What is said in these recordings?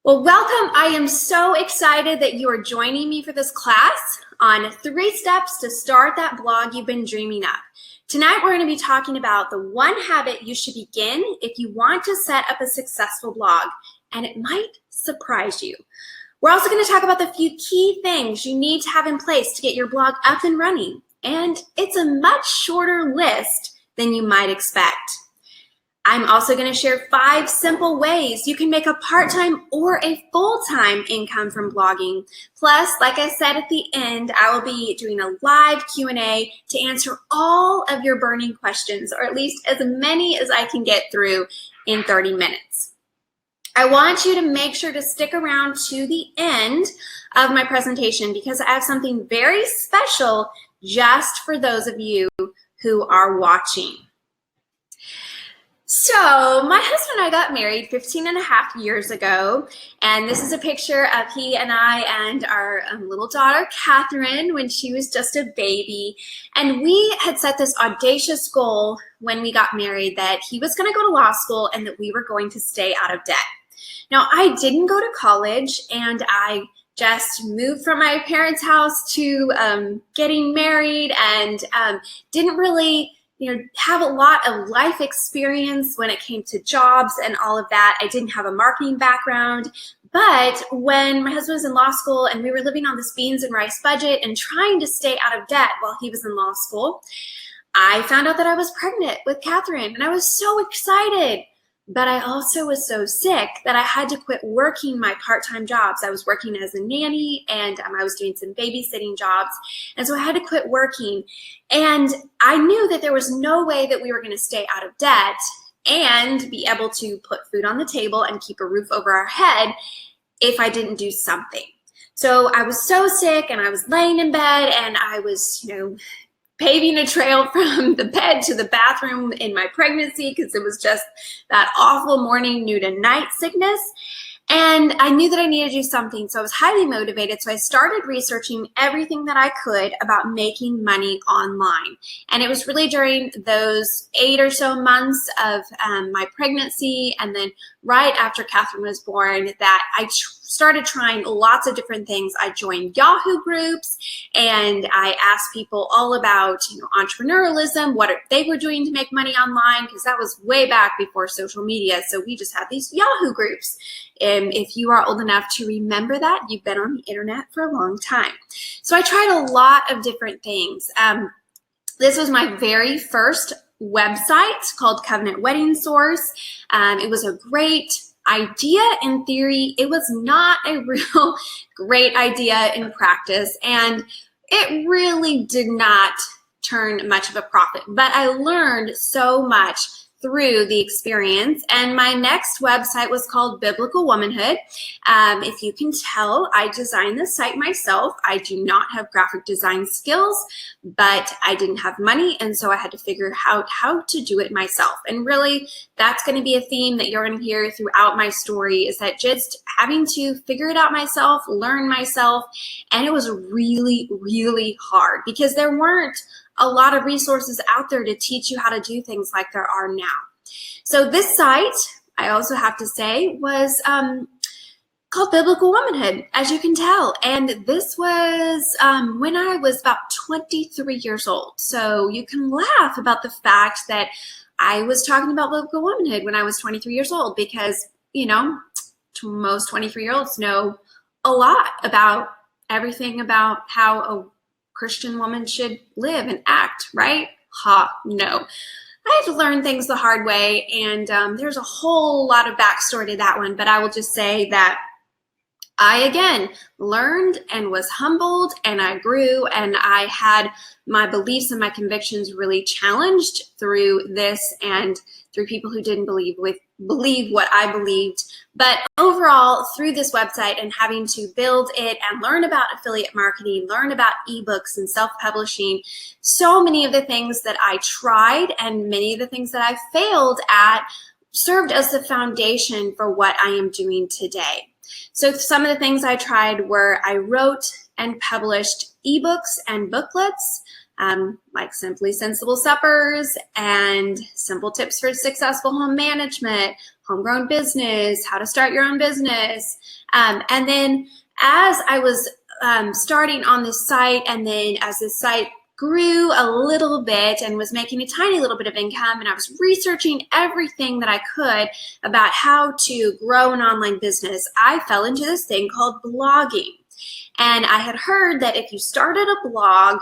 Well, welcome. I am so excited that you are joining me for this class on 3 steps to start that blog you've been dreaming of. Tonight, we're going to be talking about the 1 habit you should begin if you want to set up a successful blog, and it might surprise you. We're also going to talk about the few key things you need to have in place to get your blog up and running, and it's a much shorter list than you might expect. I'm also going to share 5 simple ways you can make a part-time or a full-time income from blogging. Plus, like I said at the end, I will be doing a live Q&A to answer all of your burning questions, or at least as many as I can get through in 30 minutes. I want you to make sure to stick around to the end of my presentation because I have something very special just for those of you who are watching. So my husband and I got married 15 and a half years ago, and this is a picture of he and I and our little daughter, Catherine, when she was just a baby. And we had set this audacious goal when we got married that he was going to go to law school and that we were going to stay out of debt. Now, I didn't go to college, and I just moved from my parents' house to getting married and didn't really have a lot of life experience when it came to jobs and all of that. I didn't have a marketing background, but when my husband was in law school and we were living on this beans and rice budget and trying to stay out of debt while he was in law school, I found out that I was pregnant with Catherine, and I was so excited. But I also was so sick that I had to quit working my part-time jobs. I was working as a nanny, and I was doing some babysitting jobs. And so I had to quit working. And I knew that there was no way that we were going to stay out of debt and be able to put food on the table and keep a roof over our head if I didn't do something. So I was so sick, and I was laying in bed, and I was, paving a trail from the bed to the bathroom in my pregnancy because it was just that awful morning, noon, and night sickness. And I knew that I needed to do something, so I was highly motivated. So I started researching everything that I could about making money online. And it was really during those 8 or so months of my pregnancy, and then right after Catherine was born, that I started trying lots of different things. I joined Yahoo groups, and I asked people all about entrepreneurialism, what they were doing to make money online, because that was way back before social media. So we just had these Yahoo groups. If you are old enough to remember that, you've been on the internet for a long time. So I tried a lot of different things. This was my very first website called Covenant Wedding Source. It was a great idea in theory. It was not a real great idea in practice, and it really did not turn much of a profit. But I learned so much through the experience. And my next website was called Biblical Womanhood. If you can tell, I designed this site myself. I do not have graphic design skills, but I didn't have money, and so I had to figure out how to do it myself. And really, that's going to be a theme that you're going to hear throughout my story, is that just having to figure it out myself, learn myself, and it was really, really hard because there weren't a lot of resources out there to teach you how to do things like there are now. So this site, I also have to say, was called Biblical Womanhood, as you can tell. And this was when I was about 23 years old. So you can laugh about the fact that I was talking about biblical womanhood when I was 23 years old because, most 23-year-olds know a lot about everything about how a Christian woman should live and act, right? No. I had to learn things the hard way, and there's a whole lot of backstory to that one, but I will just say that I, again, learned and was humbled, and I grew, and I had my beliefs and my convictions really challenged through this and through people who didn't believe what I believed. But overall, through this website and having to build it and learn about affiliate marketing, learn about ebooks and self-publishing, so many of the things that I tried and many of the things that I failed at served as the foundation for what I am doing today. So some of the things I tried were I wrote and published ebooks and booklets, like Simply Sensible Suppers and Simple Tips for Successful Home Management, homegrown business, how to start your own business. And then as I was starting on this site, and then as this site grew a little bit and was making a tiny little bit of income, and I was researching everything that I could about how to grow an online business, I fell into this thing called blogging. And I had heard that if you started a blog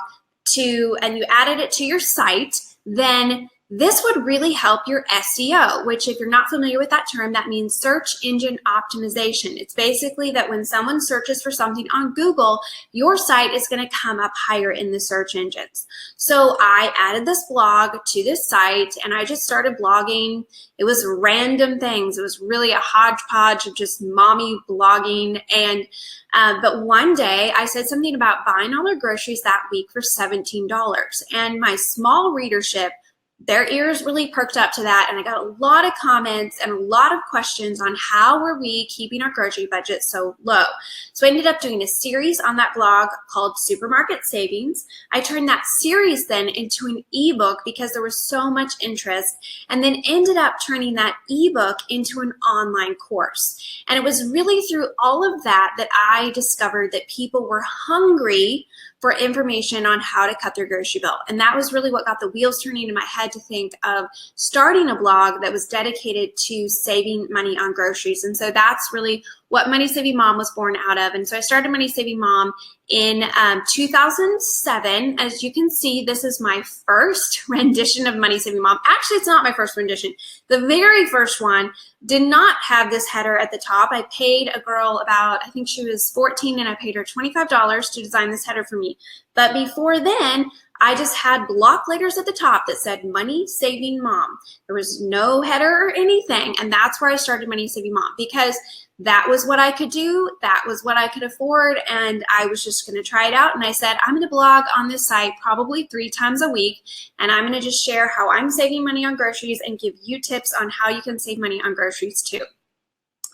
and you added it to your site, then this would really help your SEO, which, if you're not familiar with that term, that means search engine optimization. It's basically that when someone searches for something on Google, your site is going to come up higher in the search engines. So I added this blog to this site, and I just started blogging. It was random things. It was really a hodgepodge of just mommy blogging. And but one day I said something about buying all our groceries that week for $17. And my small readership, their ears really perked up to that, and I got a lot of comments and a lot of questions on how were we keeping our grocery budget so low. So I ended up doing a series on that blog called Supermarket Savings. I turned that series then into an ebook because there was so much interest, and then ended up turning that ebook into an online course. And it was really through all of that that I discovered that people were hungry for information on how to cut their grocery bill. And that was really what got the wheels turning in my head to think of starting a blog that was dedicated to saving money on groceries. And so that's really what Money Saving Mom was born out of. And so I started Money Saving Mom in 2007. As you can see, this is my first rendition of Money Saving Mom. Actually, it's not my first rendition. The very first one did not have this header at the top. I paid a girl about, I think she was 14, and I paid her $25 to design this header for me. But before then, I just had block letters at the top that said Money Saving Mom. There was no header or anything, and that's where I started Money Saving Mom, because that was what I could do, that was what I could afford, and I was just going to try it out. And I said, I'm going to blog on this site probably 3 times a week, and I'm going to just share how I'm saving money on groceries and give you tips on how you can save money on groceries too.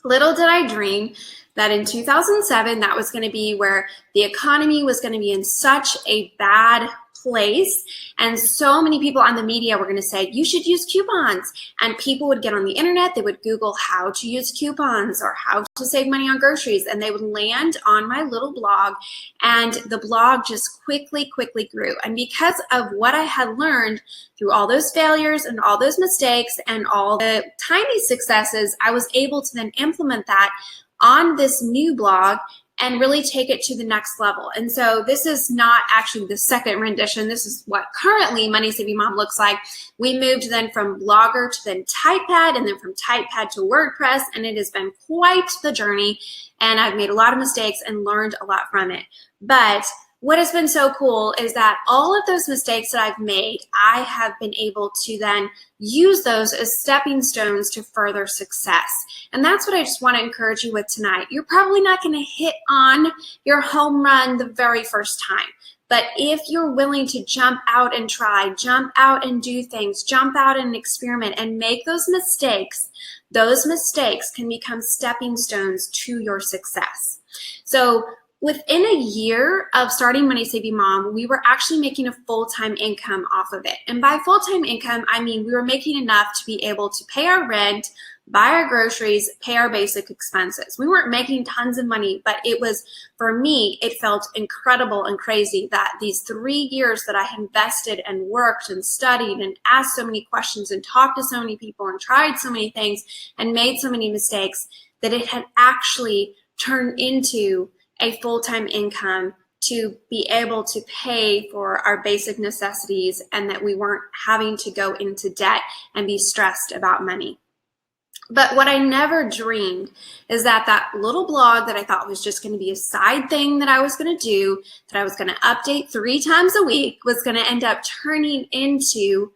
Little did I dream that in 2007, that was going to be where the economy was going to be in such a bad place, and so many people on the media were going to say, you should use coupons. And people would get on the internet, they would Google how to use coupons or how to save money on groceries, and they would land on my little blog, and the blog just quickly grew. And because of what I had learned through all those failures and all those mistakes and all the tiny successes, I was able to then implement that on this new blog and really take it to the next level. And so this is not actually the second rendition. This is what currently Money Saving Mom looks like. We moved then from Blogger to then Typepad, and then from Typepad to WordPress, and it has been quite the journey, and I've made a lot of mistakes and learned a lot from it. But what has been so cool is that all of those mistakes that I've made, I have been able to then use those as stepping stones to further success. And that's what I just want to encourage you with tonight. You're probably not going to hit on your home run the very first time. But if you're willing to jump out and try, jump out and do things, jump out and experiment and make those mistakes can become stepping stones to your success. So within a year of starting Money Saving Mom, we were actually making a full-time income off of it. And by full-time income, I mean we were making enough to be able to pay our rent, buy our groceries, pay our basic expenses. We weren't making tons of money, but it was, for me, it felt incredible and crazy that these 3 years that I had invested and worked and studied and asked so many questions and talked to so many people and tried so many things and made so many mistakes, that it had actually turned into a full-time income to be able to pay for our basic necessities, and that we weren't having to go into debt and be stressed about money. But what I never dreamed is that that little blog that I thought was just going to be a side thing that I was going to do, that I was going to update 3 times a week, was going to end up turning into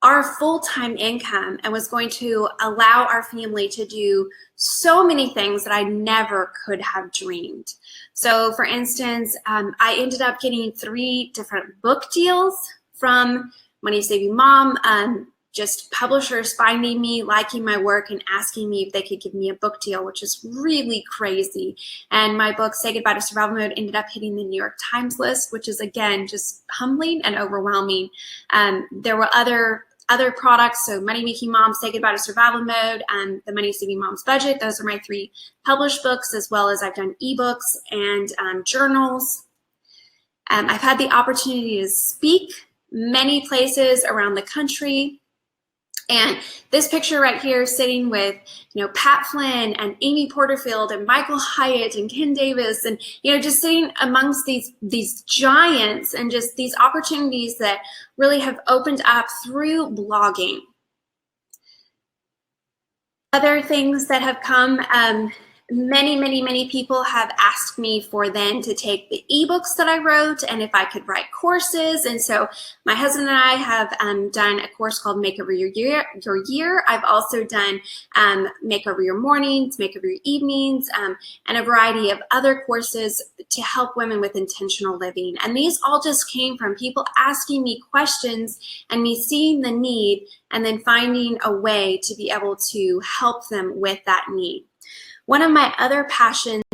our full-time income and was going to allow our family to do so many things that I never could have dreamed. So for instance, I ended up getting 3 different book deals from Money Saving Mom, just publishers finding me, liking my work, and asking me if they could give me a book deal, which is really crazy. And my book, Say Goodbye to Survival Mode, ended up hitting the New York Times list, which is, again, just humbling and overwhelming. There were other other products. So Money Making Moms, Say Goodbye to Survival Mode, and The Money Saving Mom's Budget. Those are my 3 published books, as well as I've done ebooks and journals. I've had the opportunity to speak many places around the country. And this picture right here, sitting with, Pat Flynn and Amy Porterfield and Michael Hyatt and Ken Davis, and, just sitting amongst these giants and just these opportunities that really have opened up through blogging. Other things that have come, many people have asked me for then to take the ebooks that I wrote and if I could write courses. And so my husband and I have done a course called Makeover Your Year. I've also done Makeover Your Mornings, Makeover Your Evenings, and a variety of other courses to help women with intentional living. And these all just came from people asking me questions and me seeing the need and then finding a way to be able to help them with that need. One of my other passions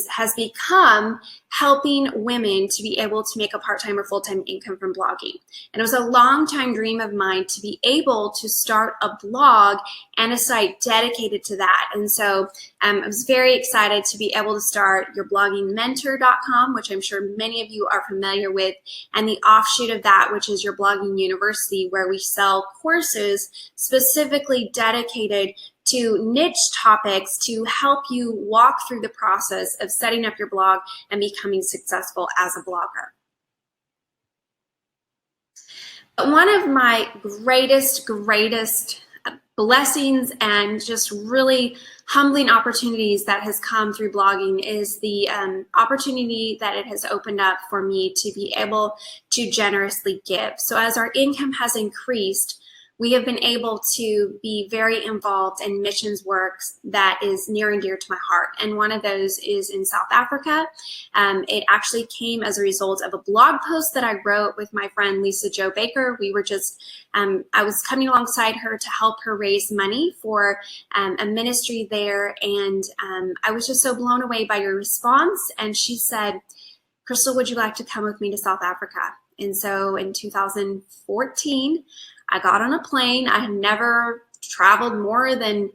has become helping women to be able to make a part-time or full-time income from blogging. And it was a long-time dream of mine to be able to start a blog and a site dedicated to that. And so I was very excited to be able to start yourbloggingmentor.com, which I'm sure many of you are familiar with, and the offshoot of that, which is Your Blogging University, where we sell courses specifically dedicated to niche topics to help you walk through the process of setting up your blog and becoming successful as a blogger. One of my greatest blessings and just really humbling opportunities that has come through blogging is the opportunity that it has opened up for me to be able to generously give. So as our income has increased, we have been able to be very involved in missions work that is near and dear to my heart. And one of those is in South Africa. It actually came as a result of a blog post that I wrote with my friend Lisa Jo Baker. We were just, I was coming alongside her to help her raise money for a ministry there. And I was just so blown away by your response. And she said, "Crystal, would you like to come with me to South Africa?" And so in 2014, I got on a plane. I had never traveled more than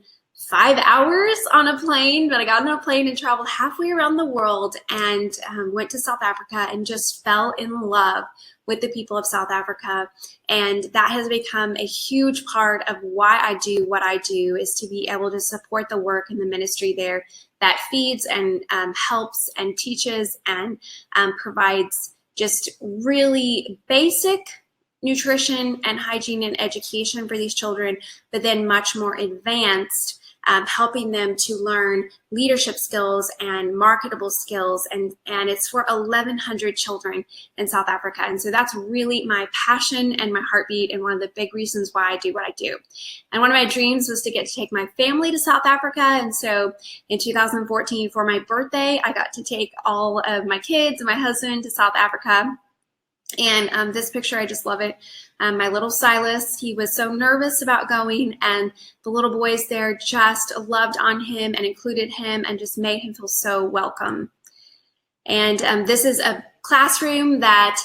5 hours on a plane, but I got on a plane and traveled halfway around the world and went to South Africa and just fell in love with the people of South Africa. And that has become a huge part of why I do what I do, is to be able to support the work and the ministry there that feeds and helps and teaches and provides just really basic nutrition and hygiene and education for these children, but then much more advanced, helping them to learn leadership skills and marketable skills. And it's for 1,100 children in South Africa. And so that's really my passion and my heartbeat, and one of the big reasons why I do what I do. And one of my dreams was to get to take my family to South Africa. And so in 2014, for my birthday, I got to take all of my kids and my husband to South Africa. And this picture, I just love it. My little Silas, he was so nervous about going, and the little boys there just loved on him and included him and just made him feel so welcome. And this is a classroom that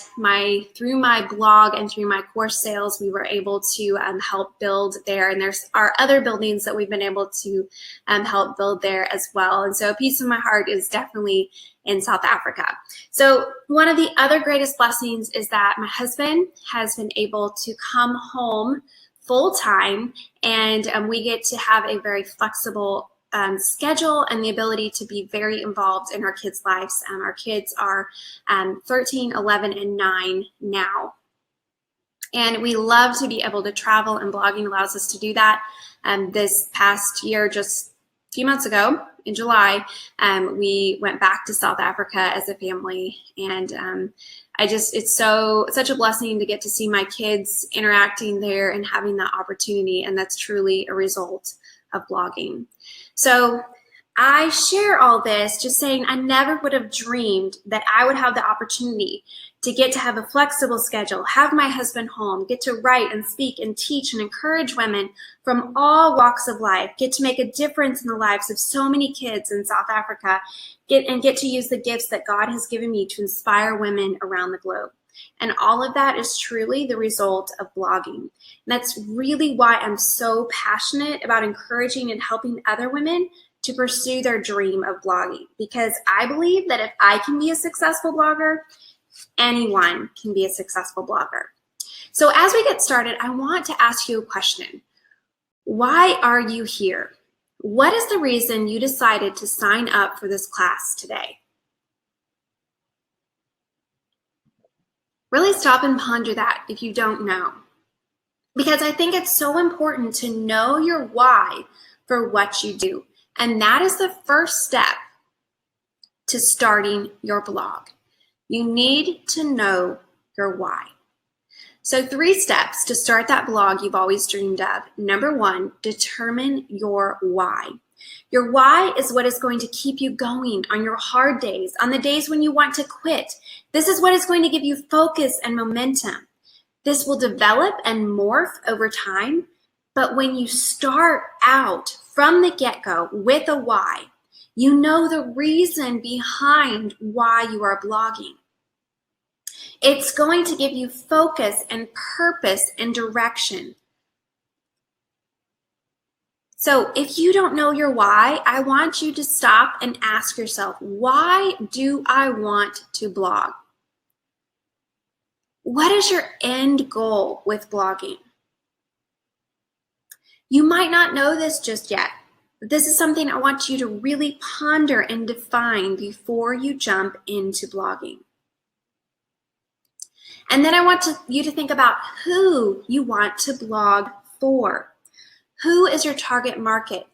through my blog and through my course sales, we were able to help build there. And there's our other buildings that we've been able to help build there as well. And so a piece of my heart is definitely in South Africa. So one of the other greatest blessings is that my husband has been able to come home full time, and we get to have a very flexible schedule and the ability to be very involved in our kids' lives. Our kids are 13, 11, and 9 now. And we love to be able to travel, and blogging allows us to do that. This past year, just a few months ago, in July, we went back to South Africa as a family. And it's such a blessing to get to see my kids interacting there and having that opportunity. And that's truly a result of blogging. So I share all this just saying I never would have dreamed that I would have the opportunity to get to have a flexible schedule, have my husband home, get to write and speak and teach and encourage women from all walks of life, get to make a difference in the lives of so many kids in South Africa, get to use the gifts that God has given me to inspire women around the globe. And all of that is truly the result of blogging. And that's really why I'm so passionate about encouraging and helping other women to pursue their dream of blogging, because I believe that if I can be a successful blogger, anyone can be a successful blogger. So as we get started, I want to ask you a question. Why are you here? What is the reason you decided to sign up for this class today? Really stop and ponder that if you don't know, because I think it's so important to know your why for what you do. And that is the first step to starting your blog. You need to know your why. So 3 steps to start that blog you've always dreamed of. Number 1, determine your why. Your why is what is going to keep you going on your hard days, on the days when you want to quit. This is what is going to give you focus and momentum. This will develop and morph over time, but when you start out from the get-go with a why, you know the reason behind why you are blogging. It's going to give you focus and purpose and direction. So if you don't know your why, I want you to stop and ask yourself, why do I want to blog? What is your end goal with blogging? You might not know this just yet, but this is something I want you to really ponder and define before you jump into blogging. And then I want you to think about who you want to blog for. Who is your target market?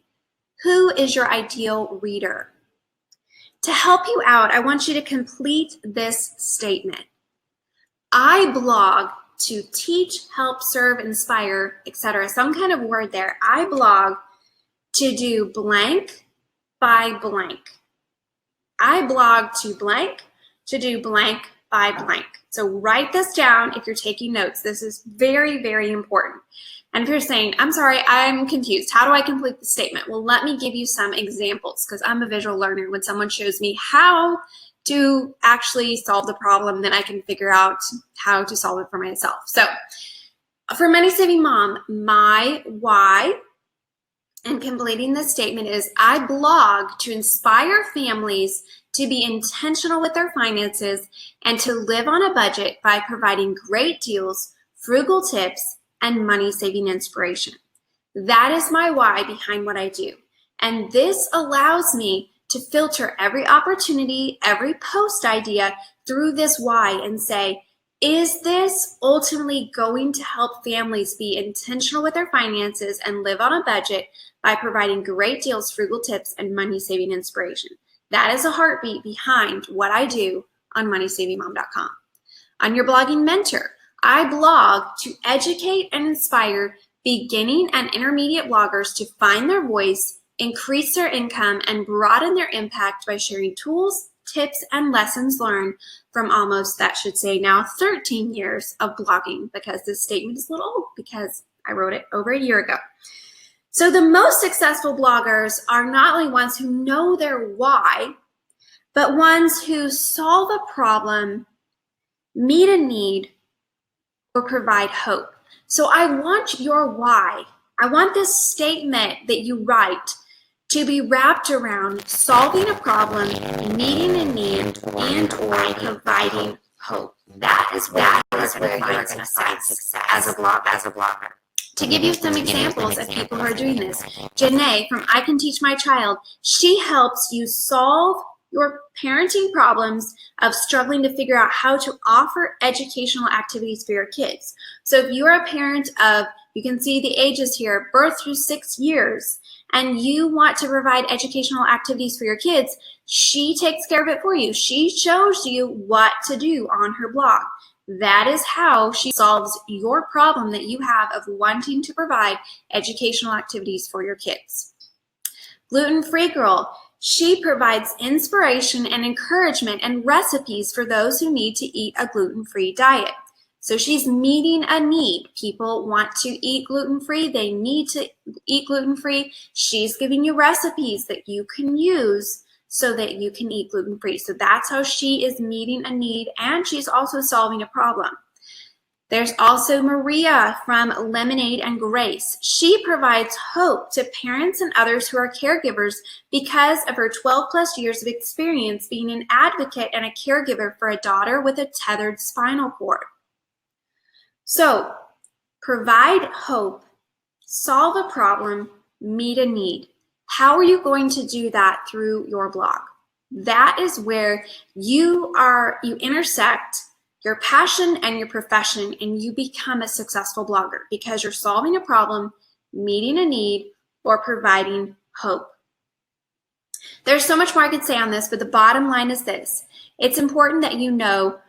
Who is your ideal reader? To help you out, I want you to complete this statement. I blog to teach, help, serve, inspire, etc. Some kind of word there. I blog to do blank by blank. I blog to blank to do blank by blank. So write this down if you're taking notes. This is very, very important. And if you're saying, I'm sorry, I'm confused, how do I complete the statement? Well, let me give you some examples, because I'm a visual learner. When someone shows me how to actually solve the problem, then I can figure out how to solve it for myself. So for Money Saving Mom, my why in completing this statement is I blog to inspire families to be intentional with their finances and to live on a budget by providing great deals, frugal tips, and money-saving inspiration. That is my why behind what I do. And this allows me to filter every opportunity, every post idea through this why and say, is this ultimately going to help families be intentional with their finances and live on a budget by providing great deals, frugal tips, and money-saving inspiration? That is a heartbeat behind what I do on MoneySavingMom.com. On Your Blogging Mentor, I blog to educate and inspire beginning and intermediate bloggers to find their voice, increase their income, and broaden their impact by sharing tools, tips, and lessons learned from almost, that should say now, 13 years of blogging, because this statement is a little old because I wrote it over a year ago. So the most successful bloggers are not only ones who know their why, but ones who solve a problem, meet a need, or provide hope. So I want your why. I want this statement that you write to be wrapped around solving a problem, meeting a need, and or providing hope. That is where you're going to find success as a blogger. To give you some examples of people who are doing this, Janae from I Can Teach My Child, she helps you solve your parenting problems of struggling to figure out how to offer educational activities for your kids. So if you're a parent of, you can see the ages here, birth through 6 years, and you want to provide educational activities for your kids, she takes care of it for you. She shows you what to do on her blog. That is how she solves your problem that you have of wanting to provide educational activities for your kids. Gluten-Free Girl, she provides inspiration and encouragement and recipes for those who need to eat a gluten-free diet. So she's meeting a need. People want to eat gluten-free. They need to eat gluten-free. She's giving you recipes that you can use so that you can eat gluten-free. So that's how she is meeting a need, and she's also solving a problem. There's also Maria from Lemonade and Grace. She provides hope to parents and others who are caregivers because of her 12 plus years of experience being an advocate and a caregiver for a daughter with a tethered spinal cord. So, provide hope, solve a problem, meet a need. How are you going to do that through your blog? That is where you intersect your passion and your profession, and you become a successful blogger because you're solving a problem, meeting a need, or providing hope. There's so much more I could say on this, but the bottom line is this. It's important that you know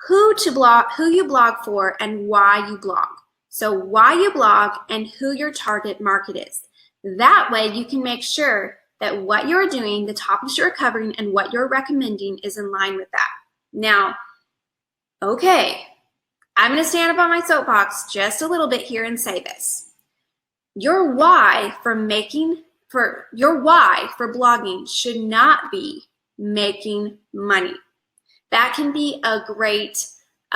who you blog for and why you blog. So why you blog and who your target market is. That way you can make sure that what you're doing, the topics you're covering, and what you're recommending is in line with that. Now, okay, I'm going to stand up on my soapbox just a little bit here and say this. Your why for blogging should not be making money. That can be a great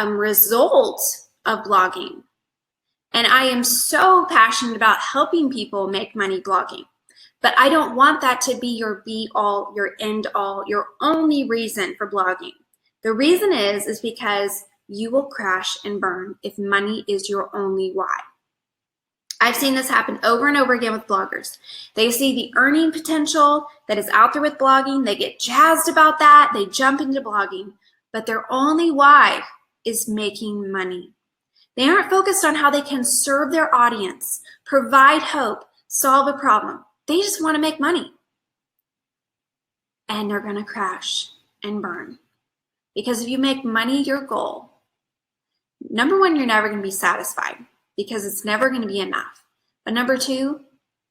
result of blogging. And I am so passionate about helping people make money blogging. But I don't want that to be your be-all, your end-all, your only reason for blogging. The reason is because you will crash and burn if money is your only why. I've seen this happen over and over again with bloggers. They see the earning potential that is out there with blogging. They get jazzed about that. They jump into blogging. But their only why is making money. They aren't focused on how they can serve their audience, provide hope, solve a problem. They just want to make money. And they're going to crash and burn. Because if you make money your goal, number one, you're never going to be satisfied because it's never going to be enough. But number two,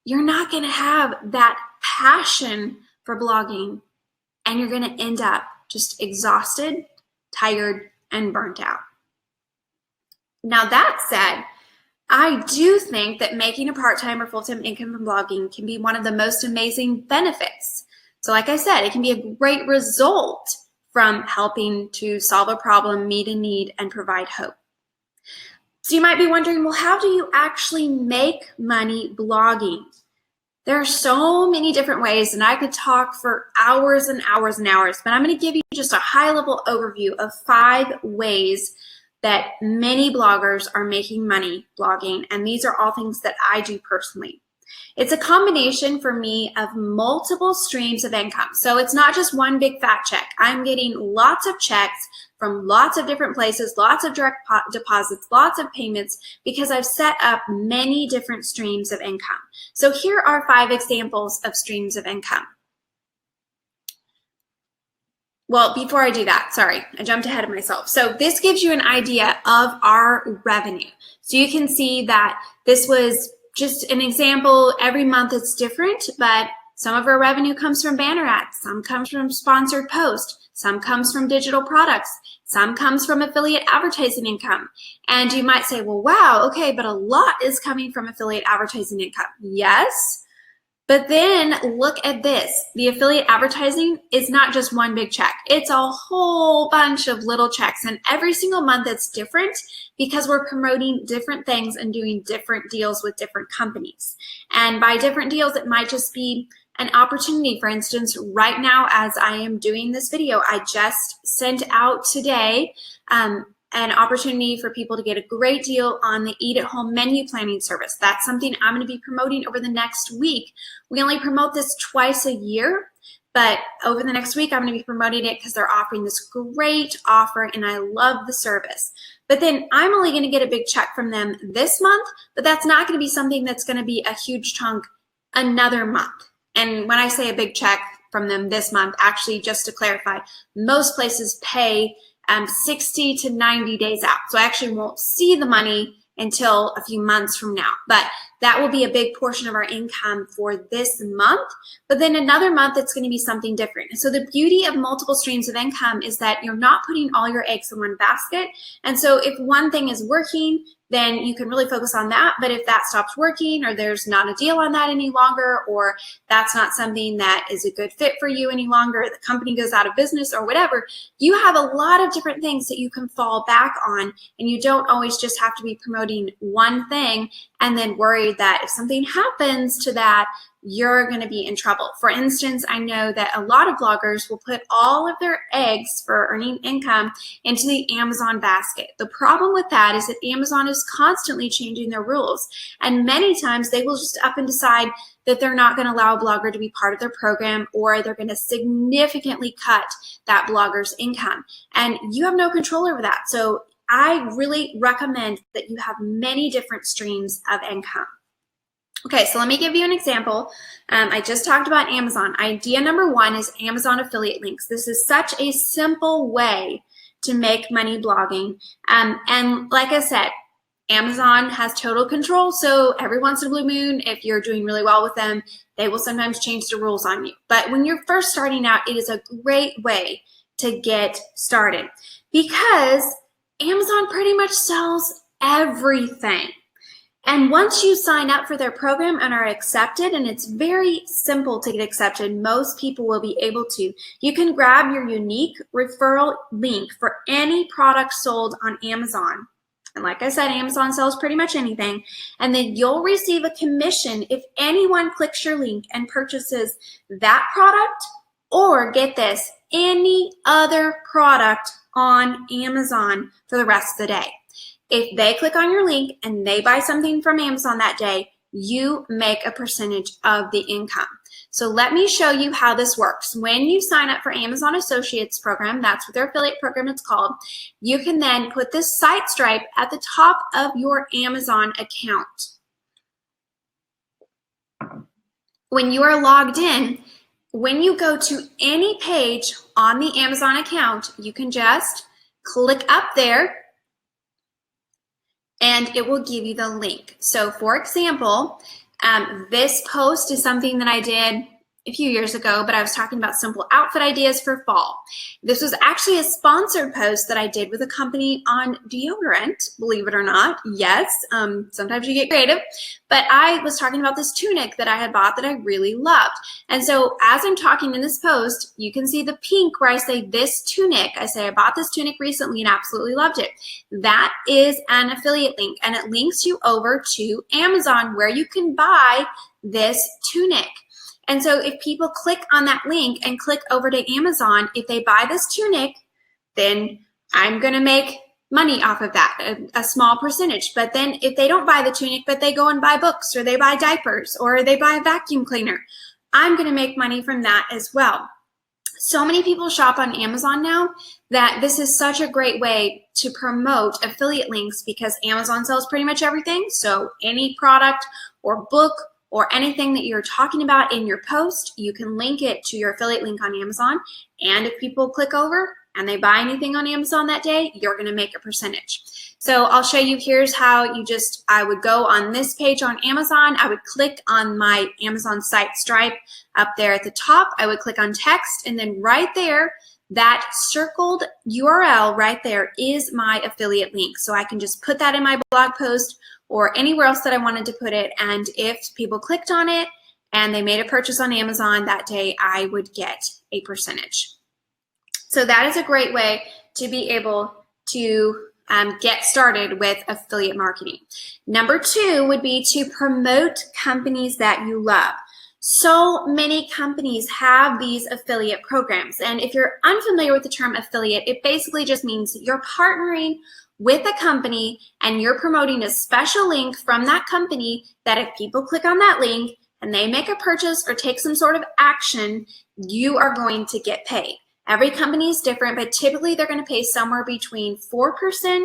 you're not going to have that passion for blogging, and you're going to end up just exhausted, tired, and burnt out. Now that said, I do think that making a part-time or full-time income from blogging can be one of the most amazing benefits. So like I said, it can be a great result from helping to solve a problem, meet a need, and provide hope. So you might be wondering, well, how do you actually make money blogging? There are so many different ways, and I could talk for hours and hours and hours, but I'm going to give you just a high-level overview of 5 ways that many bloggers are making money blogging, and these are all things that I do personally. It's a combination for me of multiple streams of income. So it's not just one big fat check. I'm getting lots of checks from lots of different places, lots of direct deposits, lots of payments, because I've set up many different streams of income. So here are 5 examples of streams of income. Well, before I do that, sorry, I jumped ahead of myself. So this gives you an idea of our revenue. So you can see that this was just an example. Every month it's different, but some of our revenue comes from banner ads, some comes from sponsored posts, some comes from digital products, some comes from affiliate advertising income. And you might say, well, wow, okay, but a lot is coming from affiliate advertising income. Yes. But then look at this. The affiliate advertising is not just one big check. It's a whole bunch of little checks, and every single month it's different because we're promoting different things and doing different deals with different companies. And by different deals, it might just be an opportunity. For instance, right now as I am doing this video, I just sent out today an opportunity for people to get a great deal on the Eat at Home menu planning service. That's something I'm going to be promoting over the next week. We only promote this twice a year, but over the next week I'm going to be promoting it because they're offering this great offer and I love the service. But then I'm only going to get a big check from them this month, but that's not going to be something that's going to be a huge chunk another month. And when I say a big check from them this month, actually, just to clarify, most places pay 60 to 90 days out. So I actually won't see the money until a few months from now. But that will be a big portion of our income for this month. But then another month, it's going to be something different. And so the beauty of multiple streams of income is that you're not putting all your eggs in one basket. And so if one thing is working, then you can really focus on that. But if that stops working, or there's not a deal on that any longer, or that's not something that is a good fit for you any longer, the company goes out of business or whatever, you have a lot of different things that you can fall back on, and you don't always just have to be promoting one thing and then worried that if something happens to that, you're going to be in trouble. For instance, I know that a lot of bloggers will put all of their eggs for earning income into the Amazon basket. The problem with that is that Amazon is constantly changing their rules, and many times they will just up and decide that they're not going to allow a blogger to be part of their program, or they're going to significantly cut that blogger's income, and you have no control over that. So I really recommend that you have many different streams of income. Okay, so let me give you an example. I just talked about Amazon. Idea number one is Amazon affiliate links. This is such a simple way to make money blogging. And like I said, Amazon has total control. So every once in a blue moon, if you're doing really well with them, they will sometimes change the rules on you. But when you're first starting out, it is a great way to get started because Amazon pretty much sells everything. And once you sign up for their program and are accepted, and it's very simple to get accepted, most people will be able to, you can grab your unique referral link for any product sold on Amazon. And like I said, Amazon sells pretty much anything. And then you'll receive a commission if anyone clicks your link and purchases that product, or get this, any other product on Amazon for the rest of the day. If they click on your link and they buy something from Amazon that day, you make a percentage of the income. So let me show you how this works. When you sign up for Amazon Associates program, that's what their affiliate program is called, you can then put this site stripe at the top of your Amazon account. When you are logged in, when you go to any page on the Amazon account, you can just click up there and it will give you the link. So for example, this post is something that I did a few years ago, but I was talking about simple outfit ideas for fall. This was actually a sponsored post that I did with a company on deodorant, believe it or not. Yes, sometimes you get creative, but I was talking about this tunic that I had bought that I really loved. And so as I'm talking in this post, you can see the pink where I say this tunic. I say I bought this tunic recently and absolutely loved it. That is an affiliate link, and it links you over to Amazon where you can buy this tunic. And so if people click on that link and click over to Amazon, if they buy this tunic, then I'm going to make money off of that, a small percentage. But then if they don't buy the tunic, but they go and buy books, or they buy diapers, or they buy a vacuum cleaner, I'm going to make money from that as well. So many people shop on Amazon now that this is such a great way to promote affiliate links because Amazon sells pretty much everything. So any product or book or anything that you're talking about in your post, you can link it to your affiliate link on Amazon. And if people click over and they buy anything on Amazon that day, you're going to make a percentage. So I'll show you, here's how I would go on this page on Amazon. I would click on my Amazon site stripe up there at the top. I would click on text, and then right there, that circled URL right there is my affiliate link. So I can just put that in my blog post or anywhere else that I wanted to put it. And if people clicked on it and they made a purchase on Amazon that day, I would get a percentage. So that is a great way to be able to get started with affiliate marketing. Number two would be to promote companies that you love. So many companies have these affiliate programs. And if you're unfamiliar with the term affiliate, it basically just means you're partnering with a company and you're promoting a special link from that company that if people click on that link and they make a purchase or take some sort of action, you are going to get paid. Every company is different, but typically they're going to pay somewhere between 4%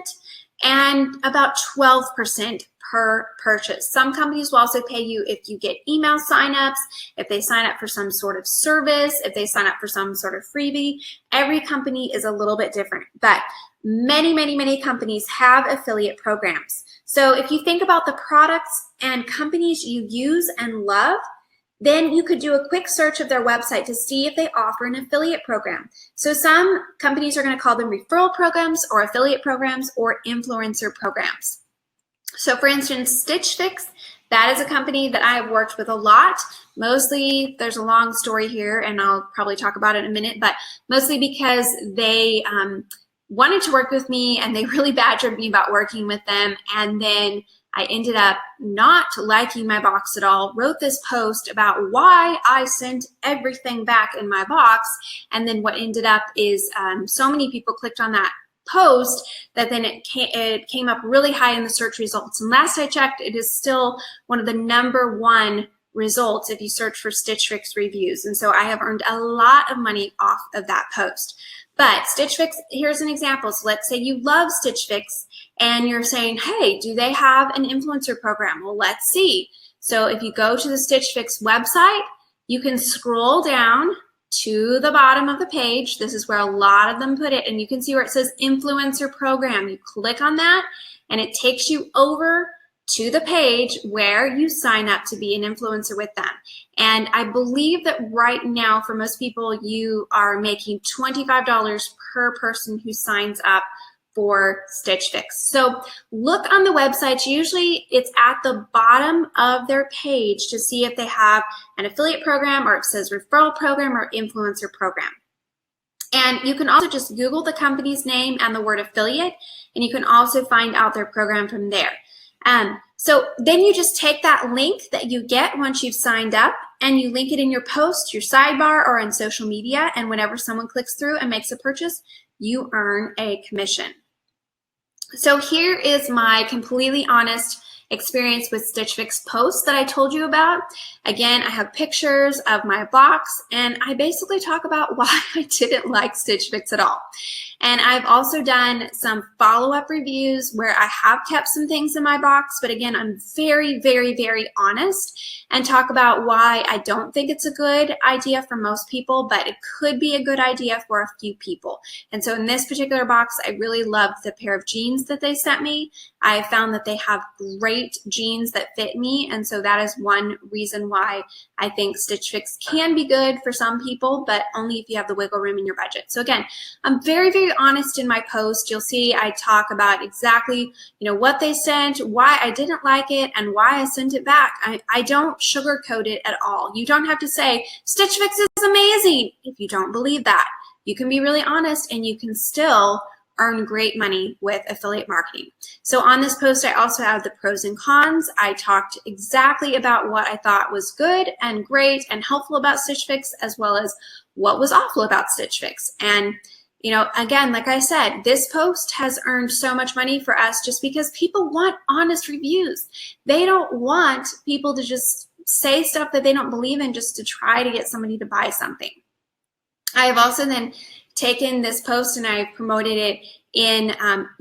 and about 12% per purchase. Some companies will also pay you if you get email signups, if they sign up for some sort of service, if they sign up for some sort of freebie. Every company is a little bit different. But many, many, many companies have affiliate programs. So if you think about the products and companies you use and love, then you could do a quick search of their website to see if they offer an affiliate program. So some companies are going to call them referral programs or affiliate programs or influencer programs. So for instance, Stitch Fix, that is a company that I have worked with a lot. Mostly, there's a long story here and I'll probably talk about it in a minute, but mostly because they wanted to work with me and they really badgered me about working with them, and then I ended up not liking my box at all, wrote this post about why I sent everything back in my box, and then what ended up is so many people clicked on that post that then it came up really high in the search results. And last I checked, it is still one of the #1 results if you search for Stitch Fix reviews. And so I have earned a lot of money off of that post. But Stitch Fix, here's an example. So let's say you love Stitch Fix and you're saying, hey, do they have an influencer program? Well, let's see. So if you go to the Stitch Fix website, you can scroll down to the bottom of the page. This is where a lot of them put it, and you can see where it says influencer program. You click on that and it takes you over to the page where you sign up to be an influencer with them. And I believe that right now for most people, you are making $25 per person who signs up for Stitch Fix. So look on the website. Usually it's at the bottom of their page to see if they have an affiliate program or it says referral program or influencer program. And you can also just Google the company's name and the word affiliate, and you can also find out their program from there. So then you just take that link that you get once you've signed up and you link it in your post, your sidebar, or on social media. And whenever someone clicks through and makes a purchase, you earn a commission. So here is my completely honest experience with Stitch Fix posts that I told you about. Again, I have pictures of my box and I basically talk about why I didn't like Stitch Fix at all. And I've also done some follow-up reviews where I have kept some things in my box, but again, I'm very, very, very honest and talk about why I don't think it's a good idea for most people, but it could be a good idea for a few people. And so in this particular box, I really loved the pair of jeans that they sent me. I found that they have great jeans that fit me, and so that is one reason why I think Stitch Fix can be good for some people, but only if you have the wiggle room in your budget. So again, I'm very, very honest in my post. You'll see I talk about exactly, what they sent, why I didn't like it, and why I sent it back. I don't sugarcoat it at all. You don't have to say, Stitch Fix is amazing if you don't believe that. You can be really honest and you can still earn great money with affiliate marketing. So on this post, I also have the pros and cons. I talked exactly about what I thought was good and great and helpful about Stitch Fix, as well as what was awful about Stitch Fix. And again, like I said, this post has earned so much money for us just because people want honest reviews. They don't want people to just say stuff that they don't believe in just to try to get somebody to buy something. I have also then taken this post and I've promoted it in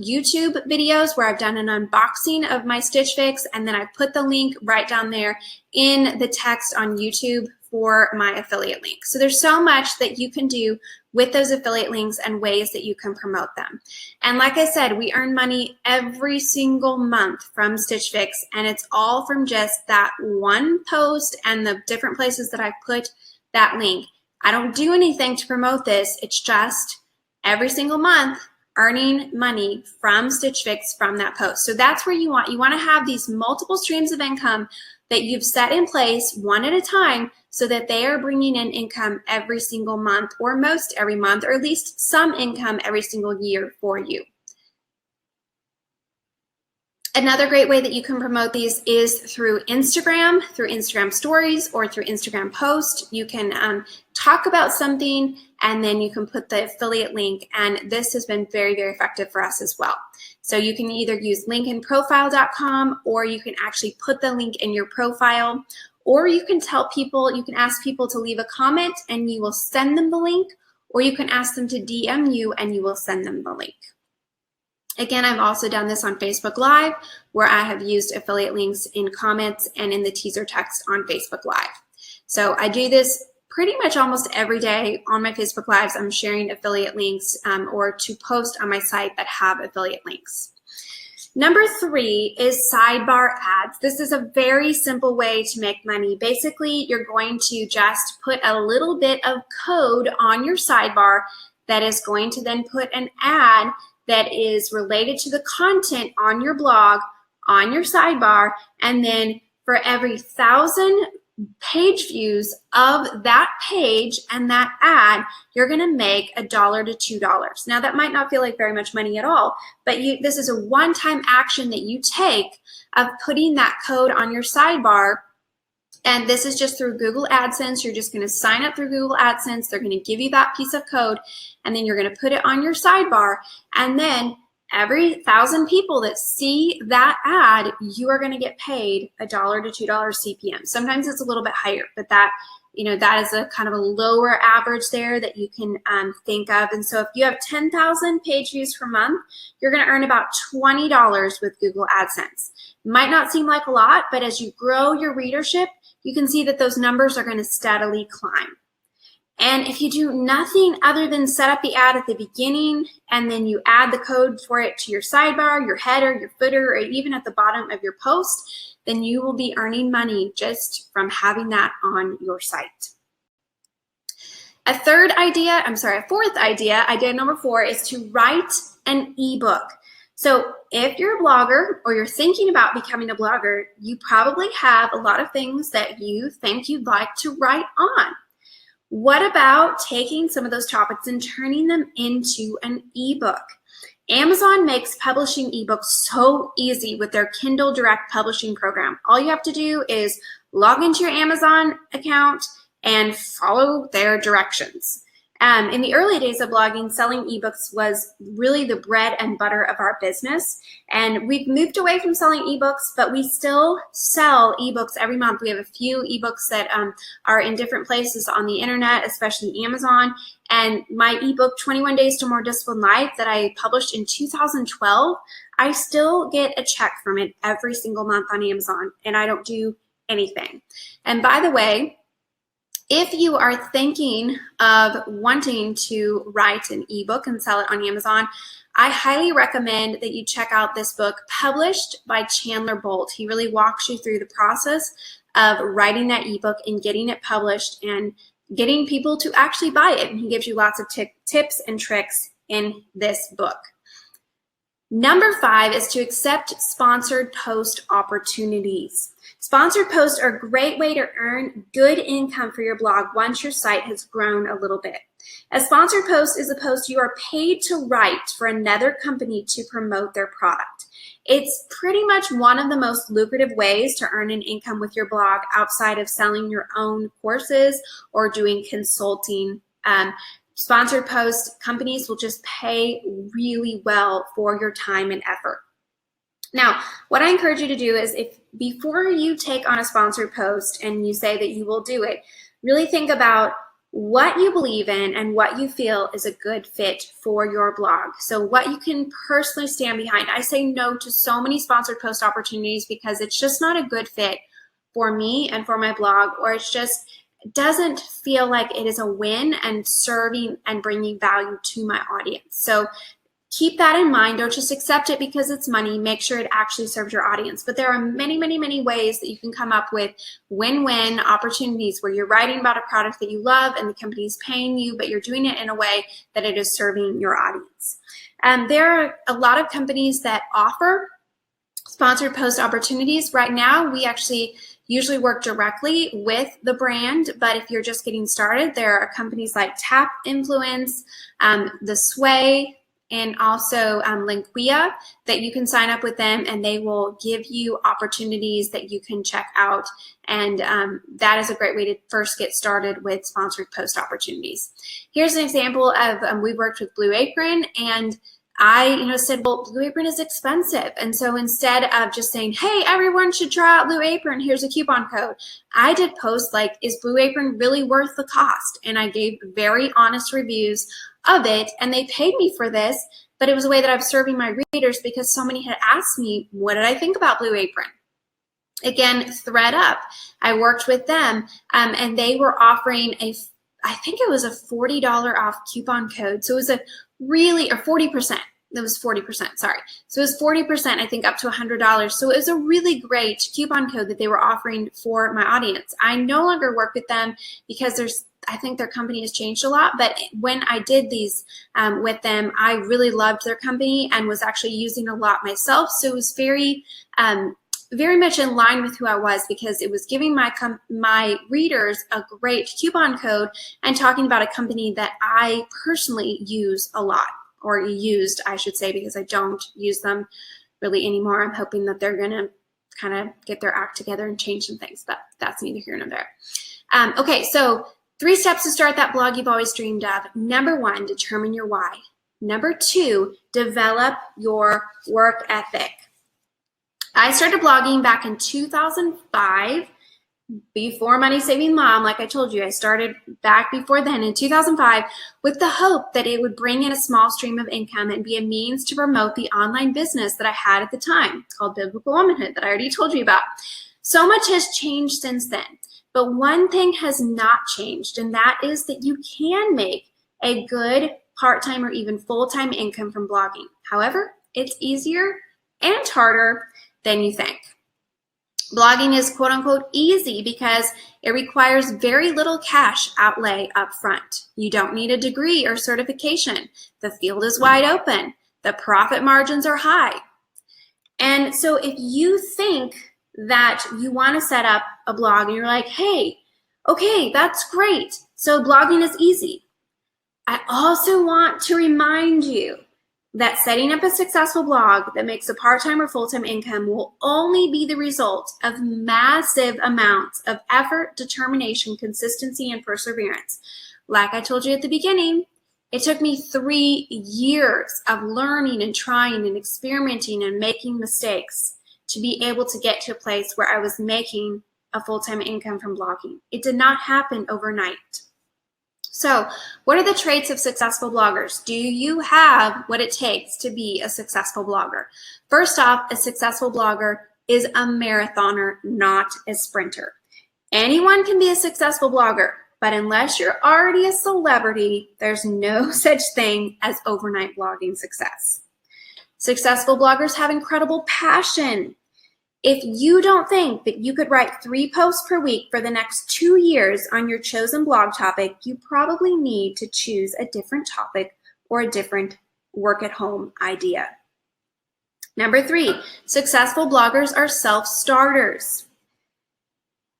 YouTube videos where I've done an unboxing of my Stitch Fix, and then I put the link right down there in the text on YouTube for my affiliate link. So there's so much that you can do with those affiliate links and ways that you can promote them. And like I said, we earn money every single month from Stitch Fix, and it's all from just that one post and the different places that I've put that link. I don't do anything to promote this. It's just every single month earning money from Stitch Fix from that post. So that's where you want to have these multiple streams of income that you've set in place one at a time so that they are bringing in income every single month, or most every month, or at least some income every single year for you. Another great way that you can promote these is through Instagram stories, or through Instagram posts. You can talk about something and then you can put the affiliate link, and this has been very, very effective for us as well. So you can either use linkinprofile.com, or you can actually put the link in your profile, or you can ask people to leave a comment and you will send them the link, or you can ask them to DM you and you will send them the link. Again, I've also done this on Facebook Live, where I have used affiliate links in comments and in the teaser text on Facebook Live. So I do this pretty much almost every day on my Facebook Lives, I'm sharing affiliate links or to post on my site that have affiliate links. Number 3 is sidebar ads. This is a very simple way to make money. Basically, you're going to just put a little bit of code on your sidebar that is going to then put an ad that is related to the content on your blog on your sidebar, and then for every 1,000 page views of that page and that ad, you're going to make $1 to $2. Now that might not feel like very much money at all, but this is a one-time action that you take of putting that code on your sidebar. And this is just through Google AdSense. You're just going to sign up through Google AdSense. They're going to give you that piece of code, and then you're going to put it on your sidebar. And then every 1,000 people that see that ad, you are going to get paid $1 to $2 CPM. Sometimes it's a little bit higher, but that is a kind of a lower average there that you can think of. And so if you have 10,000 page views per month, you're going to earn about $20 with Google AdSense. It might not seem like a lot, but as you grow your readership, you can see that those numbers are going to steadily climb. And if you do nothing other than set up the ad at the beginning, and then you add the code for it to your sidebar, your header, your footer, or even at the bottom of your post, then you will be earning money just from having that on your site. A fourth idea, idea number 4, is to write an ebook. So if you're a blogger or you're thinking about becoming a blogger, you probably have a lot of things that you think you'd like to write on. What about taking some of those topics and turning them into an ebook? Amazon makes publishing ebooks so easy with their Kindle Direct publishing program. All you have to do is log into your Amazon account and follow their directions. In the early days of blogging, selling ebooks was really the bread and butter of our business. And we've moved away from selling ebooks, but we still sell ebooks every month. We have a few ebooks that are in different places on the internet, especially Amazon. And my ebook, 21 Days to More Disciplined Life, that I published in 2012, I still get a check from it every single month on Amazon, and I don't do anything. And by the way, if you are thinking of wanting to write an ebook and sell it on Amazon, I highly recommend that you check out this book published by Chandler Bolt. He really walks you through the process of writing that ebook and getting it published and getting people to actually buy it. And he gives you lots of tips and tricks in this book. Number 5 is to accept sponsored post opportunities. Sponsored posts are a great way to earn good income for your blog once your site has grown a little bit. A sponsored post is a post you are paid to write for another company to promote their product. It's pretty much one of the most lucrative ways to earn an income with your blog outside of selling your own courses or doing consulting. Sponsored post companies will just pay really well for your time and effort. Now, what I encourage you to do is before you take on a sponsored post and you say that you will do it, really think about what you believe in and what you feel is a good fit for your blog. So what you can personally stand behind. I say no to so many sponsored post opportunities because it's just not a good fit for me and for my blog, or it doesn't feel like it is a win and serving and bringing value to my audience. So keep that in mind. Don't just accept it because it's money. Make sure it actually serves your audience. But there are many, many, many ways that you can come up with win-win opportunities where you're writing about a product that you love and the company is paying you, but you're doing it in a way that it is serving your audience. There are a lot of companies that offer sponsored post opportunities. Right now, we actually usually work directly with the brand, but if you're just getting started, there are companies like Tap Influence, The Sway, and also Linquia that you can sign up with them, and they will give you opportunities that you can check out. And that is a great way to first get started with sponsored post opportunities. Here's an example of we worked with Blue Apron, and I said, well, Blue Apron is expensive. And so instead of just saying, hey, everyone should try out Blue Apron, here's a coupon code, I did posts like, is Blue Apron really worth the cost? And I gave very honest reviews of it, and they paid me for this, but it was a way that I was serving my readers because so many had asked me, what did I think about Blue Apron? Again, ThreadUp. I worked with them, and they were offering I think it was a $40 off coupon code. So it was or 40%. That was 40%, sorry. So it was 40%, I think up to $100. So it was a really great coupon code that they were offering for my audience. I no longer work with them because I think their company has changed a lot, but when I did these with them, I really loved their company and was actually using a lot myself. So it was very much in line with who I was, because it was giving my readers a great coupon code and talking about a company that I personally use a lot, or used, I should say, because I don't use them really anymore. I'm hoping that they're going to kind of get their act together and change some things, but that's neither here nor there. Okay, so 3 steps to start that blog you've always dreamed of. Number 1, determine your why. Number 2, develop your work ethic. I started blogging back in 2005, before Money Saving Mom. Like I told you, I started back before then in 2005 with the hope that it would bring in a small stream of income and be a means to promote the online business that I had at the time called Biblical Womanhood that I already told you about. So much has changed since then, but one thing has not changed, and that is that you can make a good part-time or even full-time income from blogging. However, it's easier and harder than you think. Blogging is quote unquote easy because it requires very little cash outlay up front. You don't need a degree or certification. The field is wide open. The profit margins are high. And so if you think that you want to set up a blog and you're like, hey, okay, that's great. So blogging is easy. I also want to remind you that setting up a successful blog that makes a part-time or full-time income will only be the result of massive amounts of effort, determination, consistency, and perseverance. Like I told you at the beginning, it took me 3 years of learning and trying and experimenting and making mistakes to be able to get to a place where I was making a full-time income from blogging. It did not happen overnight. So, what are the traits of successful bloggers? Do you have what it takes to be a successful blogger? First off, a successful blogger is a marathoner, not a sprinter. Anyone can be a successful blogger, but unless you're already a celebrity, there's no such thing as overnight blogging success. Successful bloggers have incredible passion. If you don't think that you could write 3 posts per week for the next 2 years on your chosen blog topic, you probably need to choose a different topic or a different work-at-home idea. Number 3, successful bloggers are self-starters.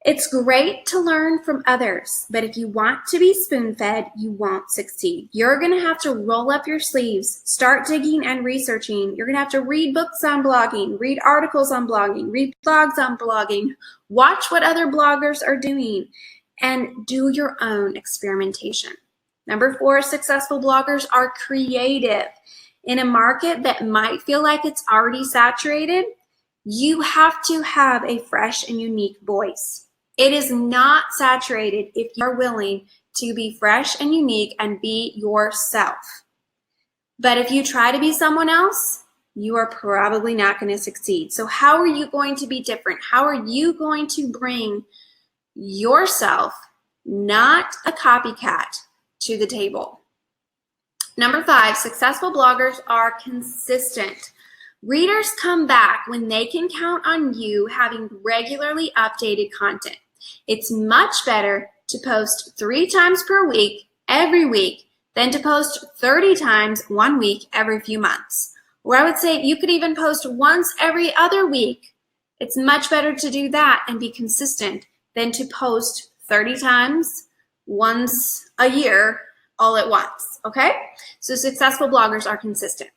It's great to learn from others, but if you want to be spoon-fed, you won't succeed. You're going to have to roll up your sleeves, start digging and researching. You're going to have to read books on blogging, read articles on blogging, read blogs on blogging, watch what other bloggers are doing, and do your own experimentation. Number 4, successful bloggers are creative. In a market that might feel like it's already saturated, you have to have a fresh and unique voice. It is not saturated if you're willing to be fresh and unique and be yourself. But if you try to be someone else, you are probably not going to succeed. So how are you going to be different? How are you going to bring yourself, not a copycat, to the table? Number 5, successful bloggers are consistent. Readers come back when they can count on you having regularly updated content. It's much better to post 3 times per week, every week, than to post 30 times 1 week every few months. Or I would say you could even post once every other week. It's much better to do that and be consistent than to post 30 times once a year all at once, okay? So successful bloggers are consistent.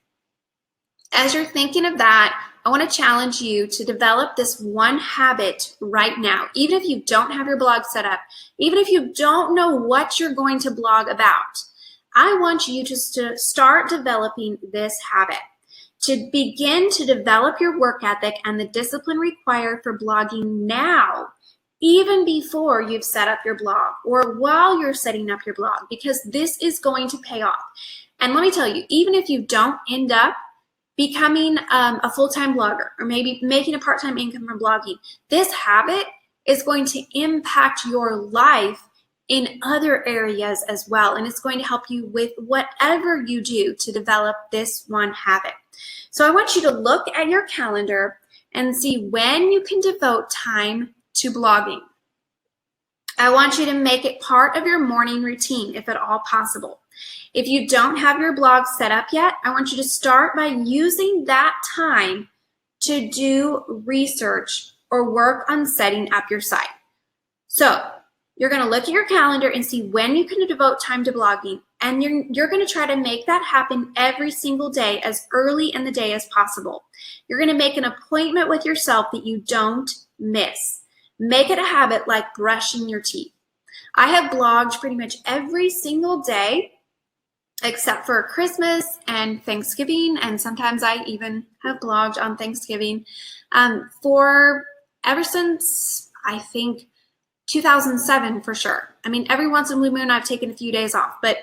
As you're thinking of that, I want to challenge you to develop this one habit right now. Even if you don't have your blog set up, even if you don't know what you're going to blog about, I want you to start developing this habit, to begin to develop your work ethic and the discipline required for blogging now, even before you've set up your blog or while you're setting up your blog, because this is going to pay off. And let me tell you, even if you don't end up becoming a full-time blogger, or maybe making a part-time income from blogging. This habit is going to impact your life in other areas as well, and it's going to help you with whatever you do to develop this one habit. So I want you to look at your calendar and see when you can devote time to blogging. I want you to make it part of your morning routine, if at all possible. If you don't have your blog set up yet, I want you to start by using that time to do research or work on setting up your site. So you're going to look at your calendar and see when you can devote time to blogging, and you're going to try to make that happen every single day as early in the day as possible. You're going to make an appointment with yourself that you don't miss. Make it a habit like brushing your teeth. I have blogged pretty much every single day except for Christmas and Thanksgiving, and sometimes I even have blogged on Thanksgiving for ever since, I think, 2007 for sure. I mean, every once in a blue moon I've taken a few days off, but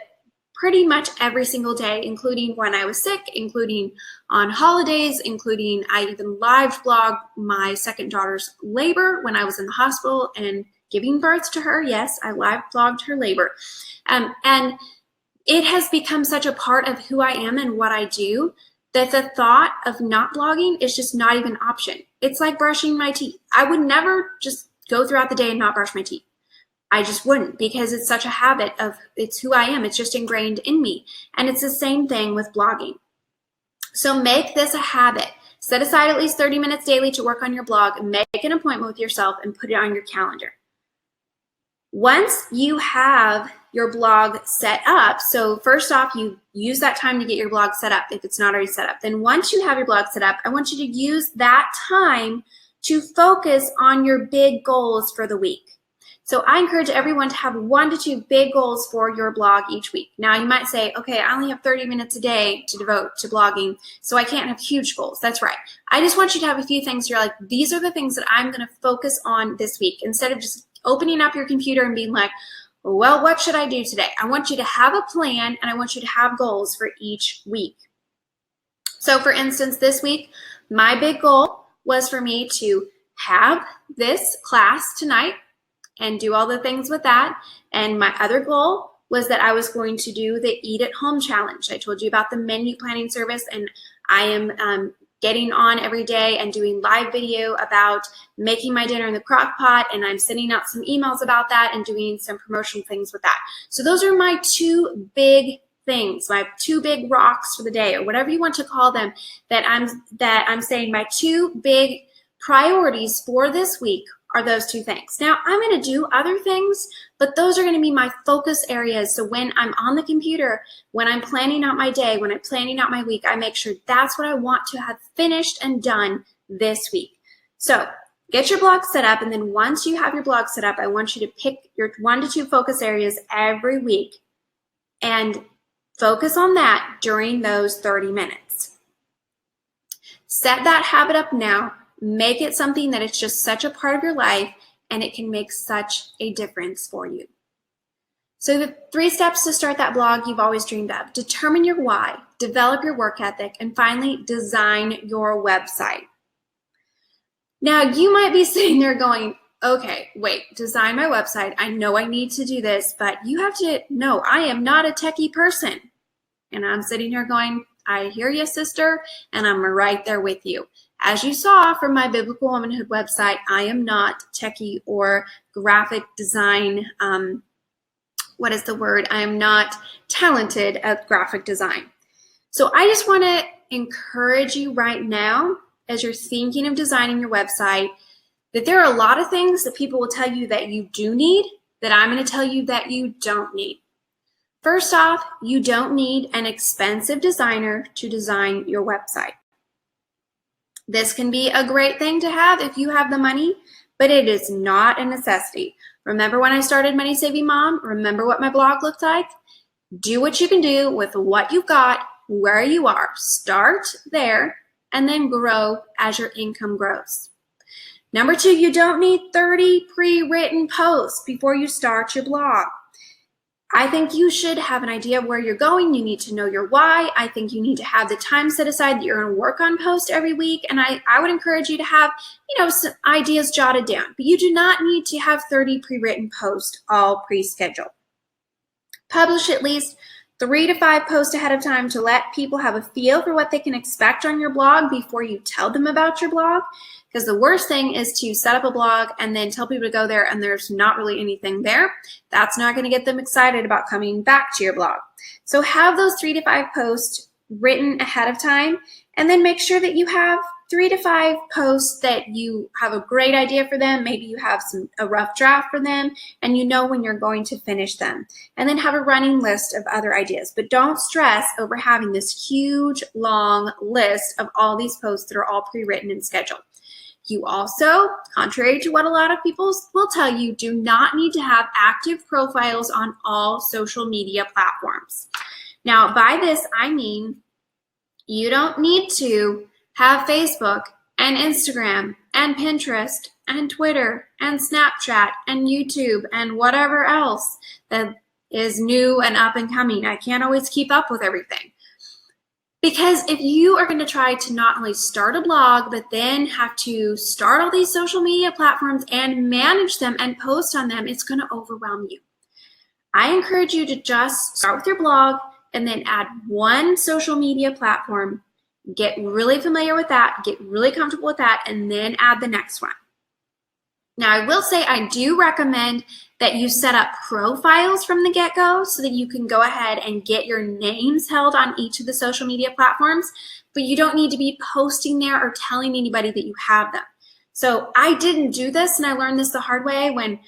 pretty much every single day, including when I was sick, including on holidays, including I even live blogged my second daughter's labor when I was in the hospital and giving birth to her. Yes, I live blogged her labor. And it has become such a part of who I am and what I do that the thought of not blogging is just not even an option. It's like brushing my teeth. I would never just go throughout the day and not brush my teeth. I just wouldn't, because it's such a habit of, it's who I am. It's just ingrained in me. And it's the same thing with blogging. So make this a habit. Set aside at least 30 minutes daily to work on your blog, make an appointment with yourself, and put it on your calendar. Once you have your blog set up, so first off, you use that time to get your blog set up if it's not already set up. Then once you have your blog set up, I want you to use that time to focus on your big goals for the week. So I encourage everyone to have 1 to 2 big goals for your blog each week. Now you might say, okay, I only have 30 minutes a day to devote to blogging, so I can't have huge goals. That's right. I just want you to have a few things you're like, these are the things that I'm going to focus on this week, instead of just opening up your computer and being like, well, what should I do today? I want you to have a plan, and I want you to have goals for each week. So for instance, this week, my big goal was for me to have this class tonight and do all the things with that. And my other goal was that I was going to do the Eat at Home challenge. I told you about the menu planning service, and I am getting on every day and doing live video about making my dinner in the crock pot, and I'm sending out some emails about that and doing some promotional things with that. So those are my 2 big things, my 2 big rocks for the day, or whatever you want to call them, that I'm saying my 2 big priorities for this week are those 2 things. Now, I'm going to do other things, but those are going to be my focus areas. So when I'm on the computer, when I'm planning out my day, when I'm planning out my week, I make sure that's what I want to have finished and done this week. So get your blog set up, and then once you have your blog set up, I want you to pick your 1 to 2 focus areas every week and focus on that during those 30 minutes. Set that habit up now. Make it something that it's just such a part of your life, and it can make such a difference for you. So the 3 steps to start that blog you've always dreamed of: determine your why, develop your work ethic, and finally, design your website. Now, you might be sitting there going, okay, wait, design my website. I know I need to do this, but you have to know I am not a techie person. And I'm sitting here going, I hear you, sister, and I'm right there with you. As you saw from my Biblical Womanhood website, I am not techie or graphic design. What is the word? I am not talented at graphic design. So I just want to encourage you right now, as you're thinking of designing your website, that there are a lot of things that people will tell you that you do need that I'm going to tell you that you don't need. First off, you don't need an expensive designer to design your website. This can be a great thing to have if you have the money, but it is not a necessity. Remember when I started Money Saving Mom? Remember what my blog looked like? Do what you can do with what you've got, where you are. Start there and then grow as your income grows. Number 2, you don't need 30 pre-written posts before you start your blog. I think you should have an idea of where you're going. You need to know your why. I think you need to have the time set aside that you're going to work on post every week. And I would encourage you to have, some ideas jotted down. But you do not need to have 30 pre-written posts all pre-scheduled. Publish at least 3 to 5 posts ahead of time to let people have a feel for what they can expect on your blog before you tell them about your blog. Because the worst thing is to set up a blog and then tell people to go there and there's not really anything there. That's not going to get them excited about coming back to your blog. So have those 3 to 5 posts written ahead of time, and then make sure that you have 3 to 5 posts that you have a great idea for them. Maybe you have a rough draft for them and you know when you're going to finish them. And then have a running list of other ideas. But don't stress over having this huge, long list of all these posts that are all pre-written and scheduled. You also, contrary to what a lot of people will tell you, do not need to have active profiles on all social media platforms. Now, by this, I mean you don't need to have Facebook and Instagram and Pinterest and Twitter and Snapchat and YouTube and whatever else that is new and up and coming. I can't always keep up with everything. Because if you are going to try to not only start a blog, but then have to start all these social media platforms and manage them and post on them, it's going to overwhelm you. I encourage you to just start with your blog and then add one social media platform, get really familiar with that, get really comfortable with that, and then add the next one. Now, I will say I do recommend that you set up profiles from the get-go so that you can go ahead and get your names held on each of the social media platforms, but you don't need to be posting there or telling anybody that you have them. So I didn't do this, and I learned this the hard way when,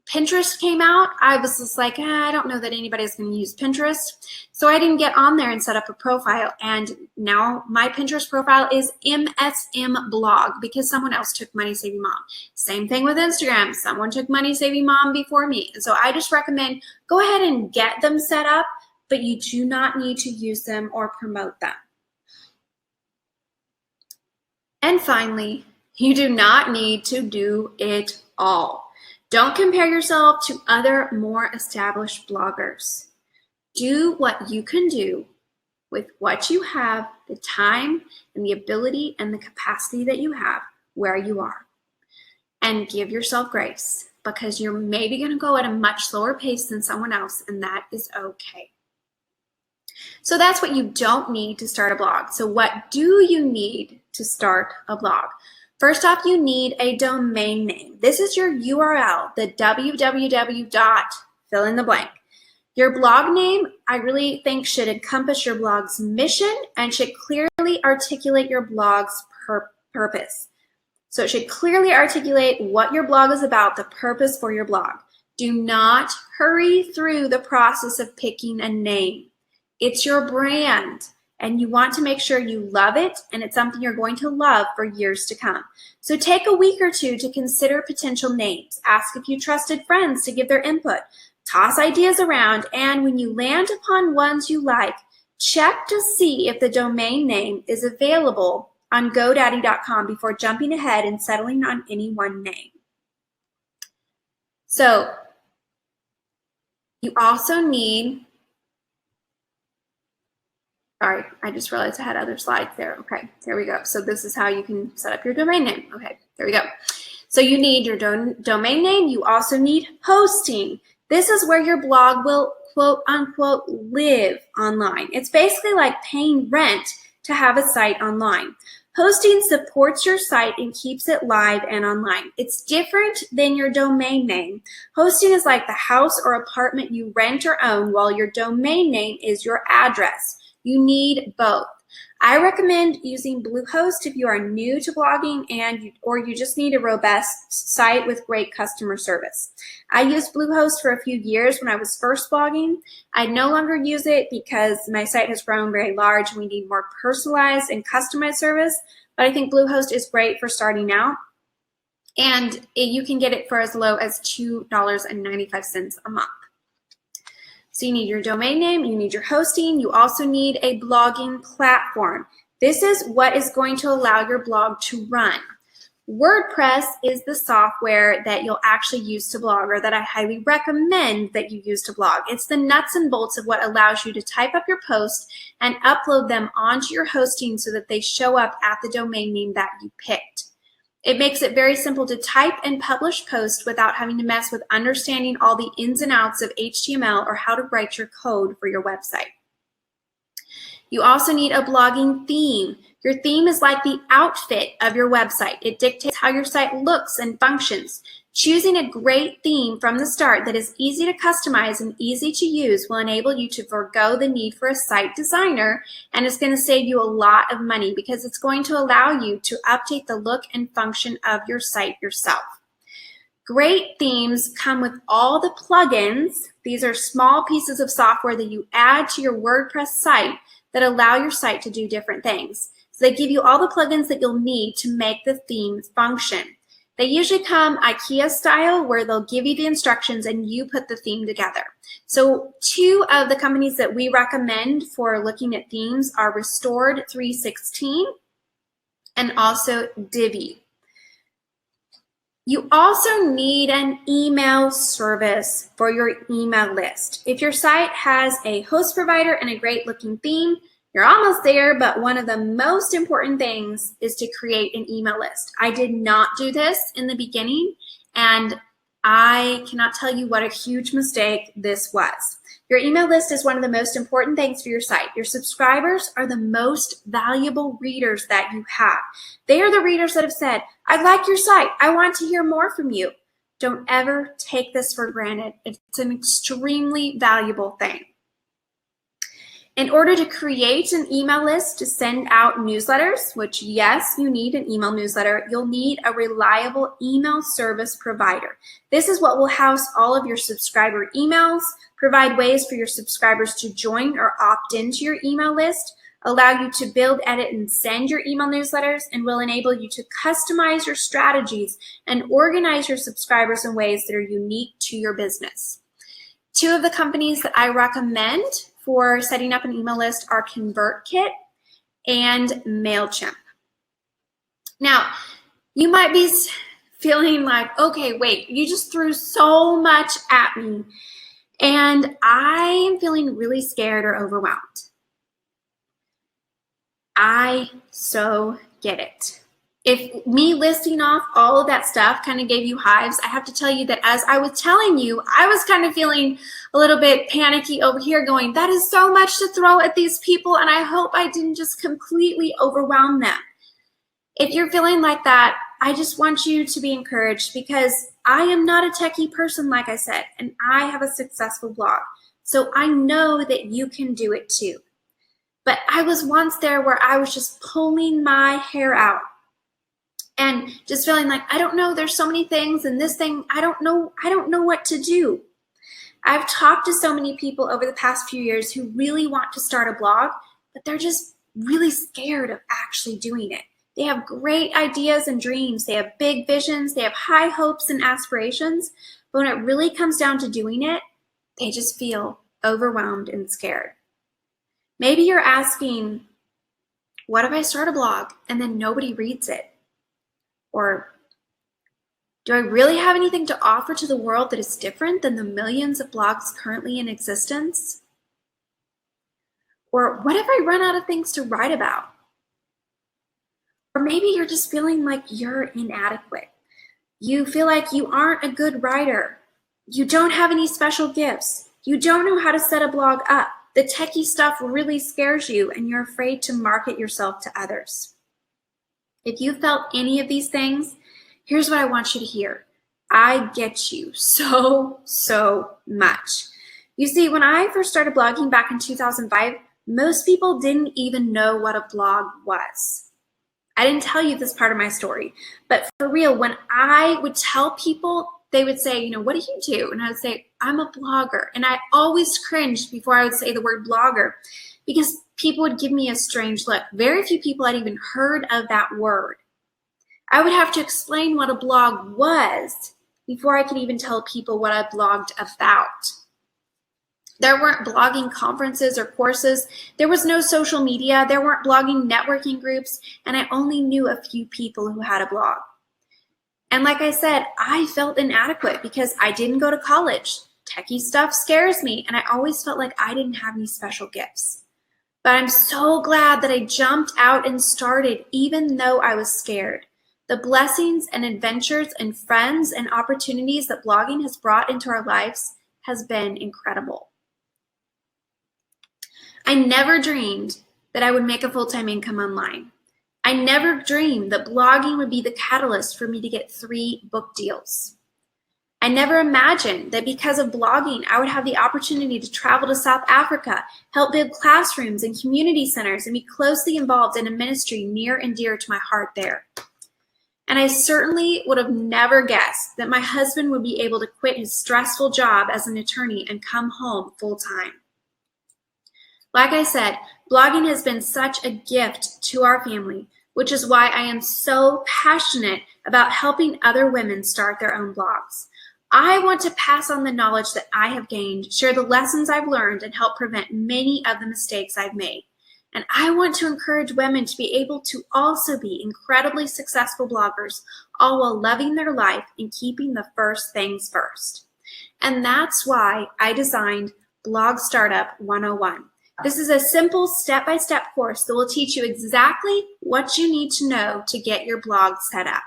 Pinterest came out. I was just like, I don't know that anybody's going to use Pinterest. So I didn't get on there and set up a profile. And now my Pinterest profile is MSM Blog because someone else took Money Saving Mom. Same thing with Instagram. Someone took Money Saving Mom before me. And so I just recommend go ahead and get them set up, but you do not need to use them or promote them. And finally, you do not need to do it all. Don't compare yourself to other more established bloggers. Do what you can do with what you have, the time and the ability and the capacity that you have where you are. And give yourself grace because you're maybe going to go at a much slower pace than someone else, and that is okay. So that's what you don't need to start a blog. So what do you need to start a blog? First off, you need a domain name. This is your URL, the www. Fill in the blank. Your blog name, I really think, should encompass your blog's mission and should clearly articulate your blog's purpose. So it should clearly articulate what your blog is about, the purpose for your blog. Do not hurry through the process of picking a name. It's your brand. And you want to make sure you love it and it's something you're going to love for years to come. So take a week or two to consider potential names. Ask a few trusted friends to give their input. Toss ideas around, and when you land upon ones you like, check to see if the domain name is available on GoDaddy.com before jumping ahead and settling on any one name. So you also need, sorry, I just realized I had other slides there. Okay, there we go. So this is how you can set up your domain name. Okay, there we go. So you need your domain name. You also need hosting. This is where your blog will, quote unquote, live online. It's basically like paying rent to have a site online. Hosting supports your site and keeps it live and online. It's different than your domain name. Hosting is like the house or apartment you rent or own, while your domain name is your address. You need both. I recommend using Bluehost if you are new to blogging or you just need a robust site with great customer service. I used Bluehost for a few years when I was first blogging. I no longer use it because my site has grown very large and we need more personalized and customized service, but I think Bluehost is great for starting out. And you can get it for as low as $2.95 a month. So you need your domain name, you need your hosting, you also need a blogging platform. This is what is going to allow your blog to run. WordPress is the software that you'll actually use to blog, or that I highly recommend that you use to blog. It's the nuts and bolts of what allows you to type up your posts and upload them onto your hosting so that they show up at the domain name that you picked. It makes it very simple to type and publish posts without having to mess with understanding all the ins and outs of HTML or how to write your code for your website. You also need a blogging theme. Your theme is like the outfit of your website. It dictates how your site looks and functions. Choosing a great theme from the start that is easy to customize and easy to use will enable you to forego the need for a site designer, and it's going to save you a lot of money because it's going to allow you to update the look and function of your site yourself. Great themes come with all the plugins. These are small pieces of software that you add to your WordPress site that allow your site to do different things. So they give you all the plugins that you'll need to make the theme function. They usually come IKEA style, where they'll give you the instructions and you put the theme together. So 2 of the companies that we recommend for looking at themes are Restored 316 and also Divi. You also need an email service for your email list. If your site has a host provider and a great looking theme, you're almost there, but one of the most important things is to create an email list. I did not do this in the beginning, and I cannot tell you what a huge mistake this was. Your email list is one of the most important things for your site. Your subscribers are the most valuable readers that you have. They are the readers that have said, I like your site. I want to hear more from you. Don't ever take this for granted. It's an extremely valuable thing. In order to create an email list to send out newsletters, which yes, you need an email newsletter, you'll need a reliable email service provider. This is what will house all of your subscriber emails, provide ways for your subscribers to join or opt into your email list, allow you to build, edit, and send your email newsletters, and will enable you to customize your strategies and organize your subscribers in ways that are unique to your business. 2 of the companies that I recommend for setting up an email list are ConvertKit and MailChimp. Now, you might be feeling like, okay, wait, you just threw so much at me, and I am feeling really scared or overwhelmed. I so get it. If me listing off all of that stuff kind of gave you hives, I have to tell you that as I was telling you, I was kind of feeling a little bit panicky over here going, that is so much to throw at these people, and I hope I didn't just completely overwhelm them. If you're feeling like that, I just want you to be encouraged, because I am not a techie person, like I said, and I have a successful blog. So I know that you can do it too. But I was once there where I was just pulling my hair out and just feeling like, I don't know, there's so many things, and this thing, I don't know what to do. I've talked to so many people over the past few years who really want to start a blog, but they're just really scared of actually doing it. They have great ideas and dreams. They have big visions. They have high hopes and aspirations. But when it really comes down to doing it, they just feel overwhelmed and scared. Maybe you're asking, what if I start a blog and then nobody reads it? Or do I really have anything to offer to the world that is different than the millions of blogs currently in existence? Or what if I run out of things to write about? Or maybe you're just feeling like you're inadequate. You feel like you aren't a good writer. You don't have any special gifts. You don't know how to set a blog up. The techie stuff really scares you, and you're afraid to market yourself to others. If you felt any of these things, here's what I want you to hear. I get you so much. You see, when I first started blogging back in 2005, most people didn't even know what a blog was. I didn't tell you this part of my story, but for real, when I would tell people, they would say, what do you do? And I would say, I'm a blogger. And I always cringed before I would say the word blogger, because people would give me a strange look. Very few people had even heard of that word. I would have to explain what a blog was before I could even tell people what I blogged about. There weren't blogging conferences or courses. There was no social media. There weren't blogging networking groups. And I only knew a few people who had a blog. And like I said, I felt inadequate because I didn't go to college. Techie stuff scares me, and I always felt like I didn't have any special gifts. But I'm so glad that I jumped out and started, even though I was scared. The blessings and adventures and friends and opportunities that blogging has brought into our lives has been incredible. I never dreamed that I would make a full-time income online. I never dreamed that blogging would be the catalyst for me to get 3 book deals. I never imagined that because of blogging, I would have the opportunity to travel to South Africa, help build classrooms and community centers, and be closely involved in a ministry near and dear to my heart there. And I certainly would have never guessed that my husband would be able to quit his stressful job as an attorney and come home full-time. Like I said, blogging has been such a gift to our family, which is why I am so passionate about helping other women start their own blogs. I want to pass on the knowledge that I have gained, share the lessons I've learned, and help prevent many of the mistakes I've made. And I want to encourage women to be able to also be incredibly successful bloggers, all while loving their life and keeping the first things first. And that's why I designed Blog Startup 101. This is a simple step-by-step course that will teach you exactly what you need to know to get your blog set up.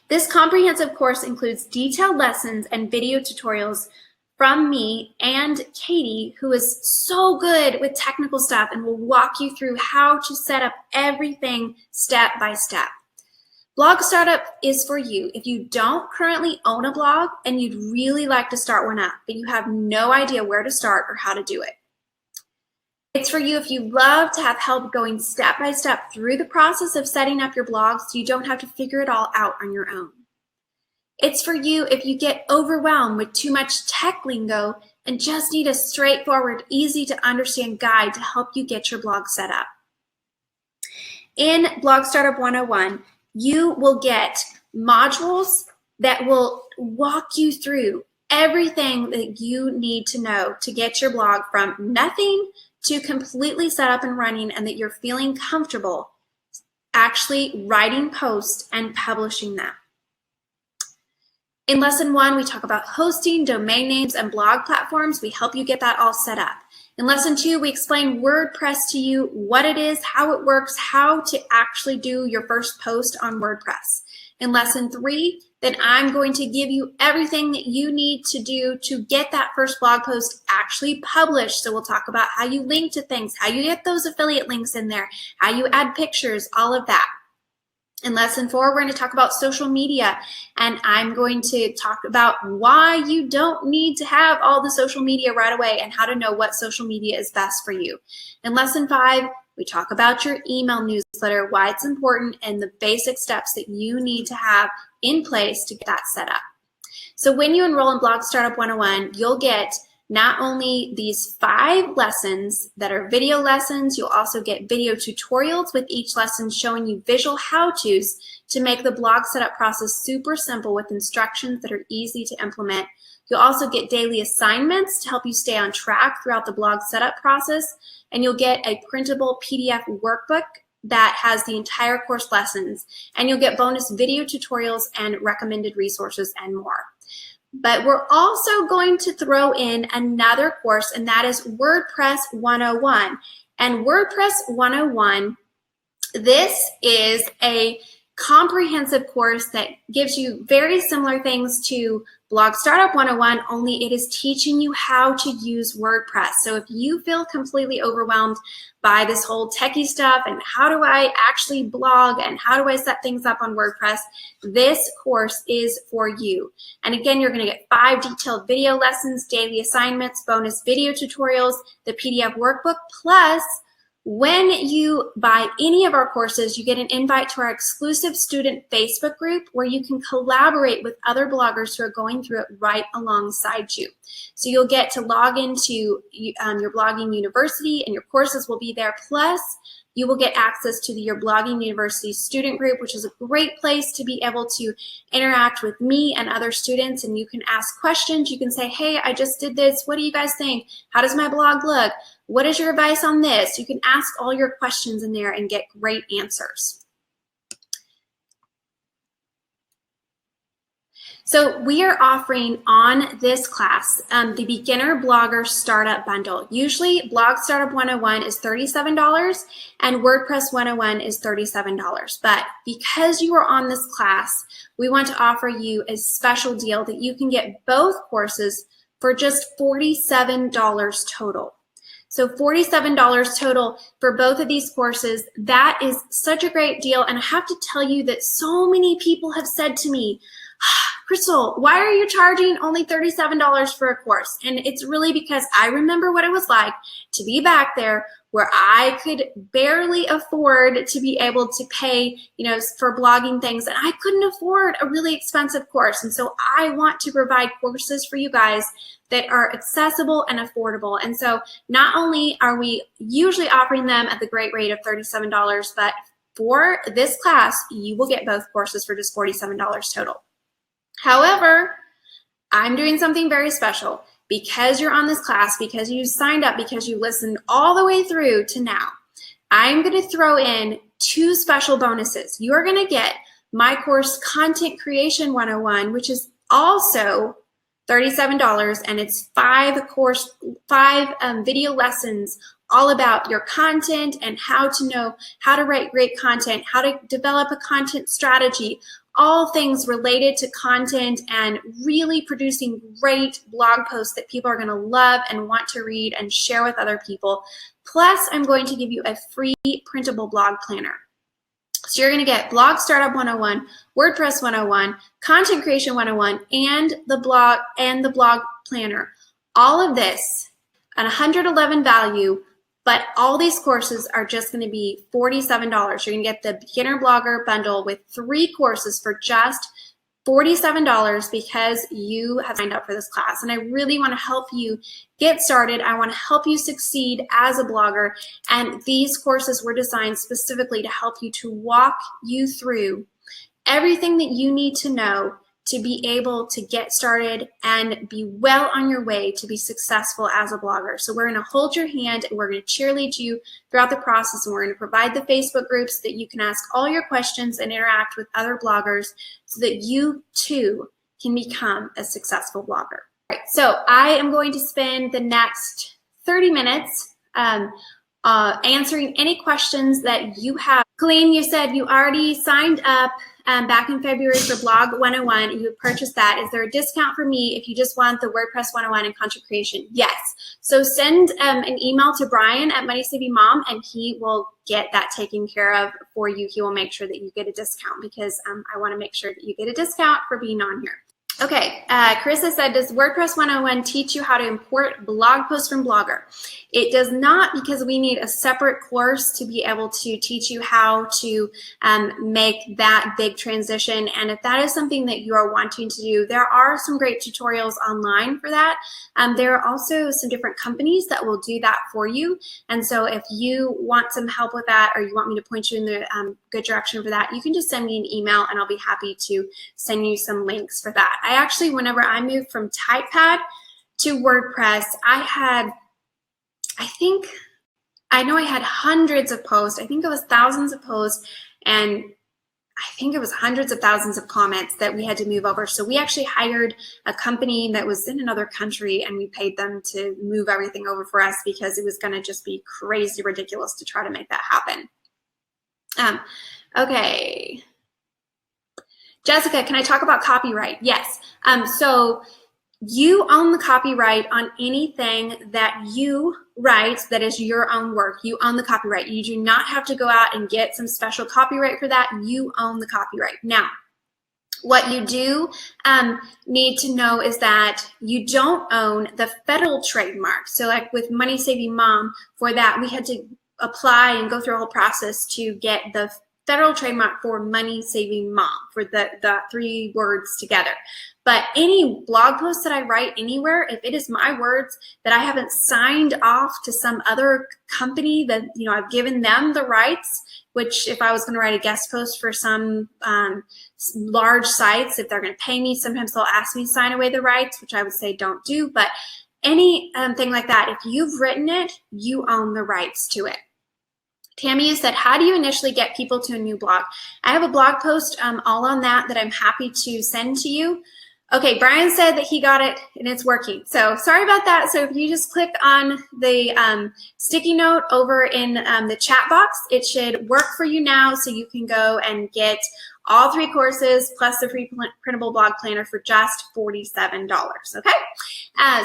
This comprehensive course includes detailed lessons and video tutorials from me and Katie, who is so good with technical stuff and will walk you through how to set up everything step by step. Blog Startup is for you if you don't currently own a blog and you'd really like to start one up, but you have no idea where to start or how to do it. It's for you if you love to have help going step by step through the process of setting up your blog so you don't have to figure it all out on your own. It's for you if you get overwhelmed with too much tech lingo and just need a straightforward, easy to understand guide to help you get your blog set up. In Blog Startup 101, you will get modules that will walk you through everything that you need to know to get your blog from nothing to completely set up and running, and that you're feeling comfortable actually writing posts and publishing them. In lesson 1, we talk about hosting, domain names, and blog platforms. We help you get that all set up. In lesson 2, we explain WordPress to you, what it is, how it works, how to actually do your first post on WordPress. In lesson 3, then I'm going to give you everything that you need to do to get that first blog post actually published. So we'll talk about how you link to things, how you get those affiliate links in there, how you add pictures, all of that. In lesson 4, we're going to talk about social media, and I'm going to talk about why you don't need to have all the social media right away and how to know what social media is best for you. In lesson 5, we talk about your email newsletter, why it's important, and the basic steps that you need to have in place to get that set up. So when you enroll in Blog Startup 101, you'll get not only these 5 lessons that are video lessons, you'll also get video tutorials with each lesson showing you visual how-tos to make the blog setup process super simple with instructions that are easy to implement. You'll also get daily assignments to help you stay on track throughout the blog setup process, and you'll get a printable PDF workbook that has the entire course lessons, and you'll get bonus video tutorials and recommended resources and more. But we're also going to throw in another course, and that is WordPress 101. And WordPress 101, this is a comprehensive course that gives you very similar things to Blog Startup 101, only it is teaching you how to use WordPress. So if you feel completely overwhelmed by this whole techie stuff and how do I actually blog and how do I set things up on WordPress, this course is for you. And again, you're going to get 5 detailed video lessons, daily assignments, bonus video tutorials, the PDF workbook, plus when you buy any of our courses, you get an invite to our exclusive student Facebook group where you can collaborate with other bloggers who are going through it right alongside you. So you'll get to log into your Blogging University, and your courses will be there. Plus, you will get access to your Blogging University student group, which is a great place to be able to interact with me and other students. And you can ask questions. You can say, hey, I just did this. What do you guys think? How does my blog look? What is your advice on this? You can ask all your questions in there and get great answers. So we are offering on this class the Beginner Blogger Startup Bundle. Usually Blog Startup 101 is $37 and WordPress 101 is $37. But because you are on this class, we want to offer you a special deal that you can get both courses for just $47 total. So $47 total for both of these courses. That is such a great deal. And I have to tell you that so many people have said to me, Crystal, why are you charging only $37 for a course? And it's really because I remember what it was like to be back there where I could barely afford to be able to pay, for blogging things, and I couldn't afford a really expensive course. And so I want to provide courses for you guys that are accessible and affordable. And so not only are we usually offering them at the great rate of $37, but for this class, you will get both courses for just $47 total. However, I'm doing something very special. Because you're on this class, because you signed up, because you listened all the way through to now, I'm going to throw in 2 special bonuses. You're going to get my course Content Creation 101, which is also $37, and it's 5 video lessons all about your content and how to know how to write great content, how to develop a content strategy, all things related to content and really producing great blog posts that people are going to love and want to read and share with other people. Plus, I'm going to give you a free printable blog planner. So you're going to get Blog Startup 101, WordPress 101, Content Creation 101, and the blog planner. All of this at $111 value. But all these courses are just going to be $47. You're going to get the Beginner Blogger Bundle with 3 courses for just $47 because you have signed up for this class. And I really want to help you get started. I want to help you succeed as a blogger. And these courses were designed specifically to help you, to walk you through everything that you need to know to be able to get started and be well on your way to be successful as a blogger. So we're going to hold your hand and we're going to cheerlead you throughout the process, and we're going to provide the Facebook groups that you can ask all your questions and interact with other bloggers so that you too can become a successful blogger. All right, so I am going to spend the next 30 minutes answering any questions that you have. Colleen, you said you already signed up back in February for Blog 101 and you purchased that. Is there a discount for me if you just want the WordPress 101 and content creation? Yes. So send an email to Brian at Money Saving Mom and he will get that taken care of for you. He will make sure that you get a discount because I want to make sure that you get a discount for being on here. Okay, Carissa said, does WordPress 101 teach you how to import blog posts from Blogger? It does not, because we need a separate course to be able to teach you how to make that big transition. And if that is something that you are wanting to do, there are some great tutorials online for that. There are also some different companies that will do that for you. And so if you want some help with that, or you want me to point you in the good direction for that, you can just send me an email and I'll be happy to send you some links for that. I actually, whenever I moved from Typepad to WordPress, I had hundreds of posts. I think it was thousands of posts, and I think it was hundreds of thousands of comments that we had to move over. So we actually hired a company that was in another country, and we paid them to move everything over for us because it was going to just be crazy ridiculous to try to make that happen. Okay. Jessica, can I talk about copyright? Yes. So you own the copyright on anything that you write that is your own work. You own the copyright. You do not have to go out and get some special copyright for that. You own the copyright. Now, what you do need to know is that you don't own the federal trademark. So like with Money Saving Mom, for that, we had to apply and go through a whole process to get the federal trademark for Money Saving Mom, for the 3 words together. But any blog post that I write anywhere, if it is my words that I haven't signed off to some other company that, I've given them the rights, which if I was going to write a guest post for some large sites, if they're going to pay me, sometimes they'll ask me to sign away the rights, which I would say don't do. But any thing like that, if you've written it, you own the rights to it. Tammy said, how do you initially get people to a new blog? I have a blog post all on that I'm happy to send to you. Okay, Brian said that he got it and it's working. So sorry about that. So if you just click on the sticky note over in the chat box, it should work for you now, so you can go and get all 3 courses plus the free printable blog planner for just $47, okay?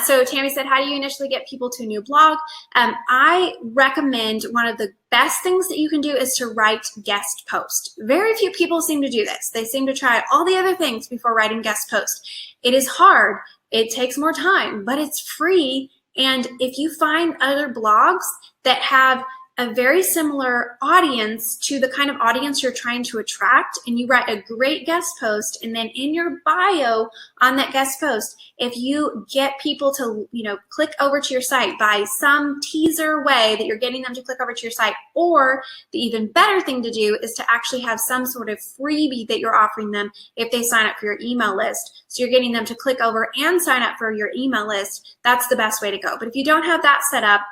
So Tammy said, how do you initially get people to a new blog? I recommend one of the best things that you can do is to write guest post. Very few people seem to do this. They seem to try all the other things before writing guest post. It is hard, it takes more time, but it's free. And if you find other blogs that have a very similar audience to the kind of audience you're trying to attract, and you write a great guest post, and then in your bio on that guest post, if you get people to, click over to your site by some teaser way that you're getting them to click over to your site, or the even better thing to do is to actually have some sort of freebie that you're offering them if they sign up for your email list. So you're getting them to click over and sign up for your email list. That's the best way to go. But if you don't have that set up,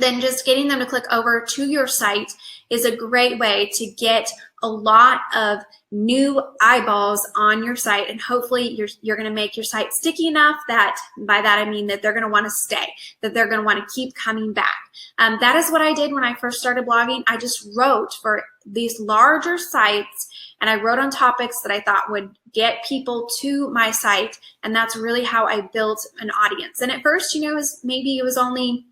then just getting them to click over to your site is a great way to get a lot of new eyeballs on your site, and hopefully you're going to make your site sticky enough that, by that I mean that they're going to want to stay, that they're going to want to keep coming back. That is what I did when I first started blogging. I just wrote for these larger sites, and I wrote on topics that I thought would get people to my site, and that's really how I built an audience. And at first, it was only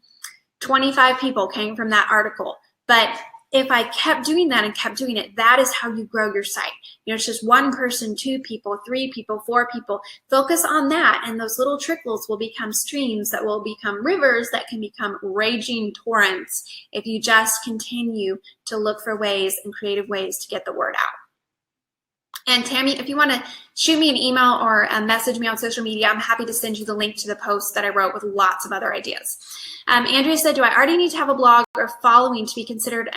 25 people came from that article. But if I kept doing that and kept doing it, that is how you grow your site. It's just 1 person, 2 people, 3 people, 4 people. Focus on that, and those little trickles will become streams that will become rivers that can become raging torrents if you just continue to look for ways and creative ways to get the word out. And Tammy, if you want to shoot me an email or message me on social media, I'm happy to send you the link to the post that I wrote with lots of other ideas. Andrea said, do I already need to have a blog or following to be considered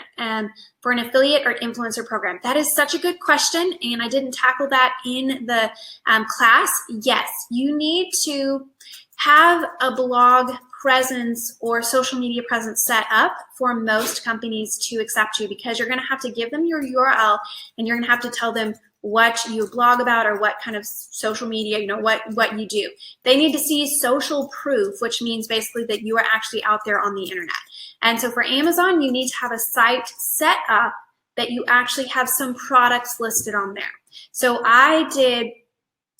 for an affiliate or influencer program? That is such a good question, and I didn't tackle that in the class. Yes, you need to have a blog presence or social media presence set up for most companies to accept you, because you're going to have to give them your URL, and you're going to have to tell them what you blog about or what kind of social media, what you do. They need to see social proof, which means basically that you are actually out there on the internet. And so for Amazon, you need to have a site set up that you actually have some products listed on there. So I did,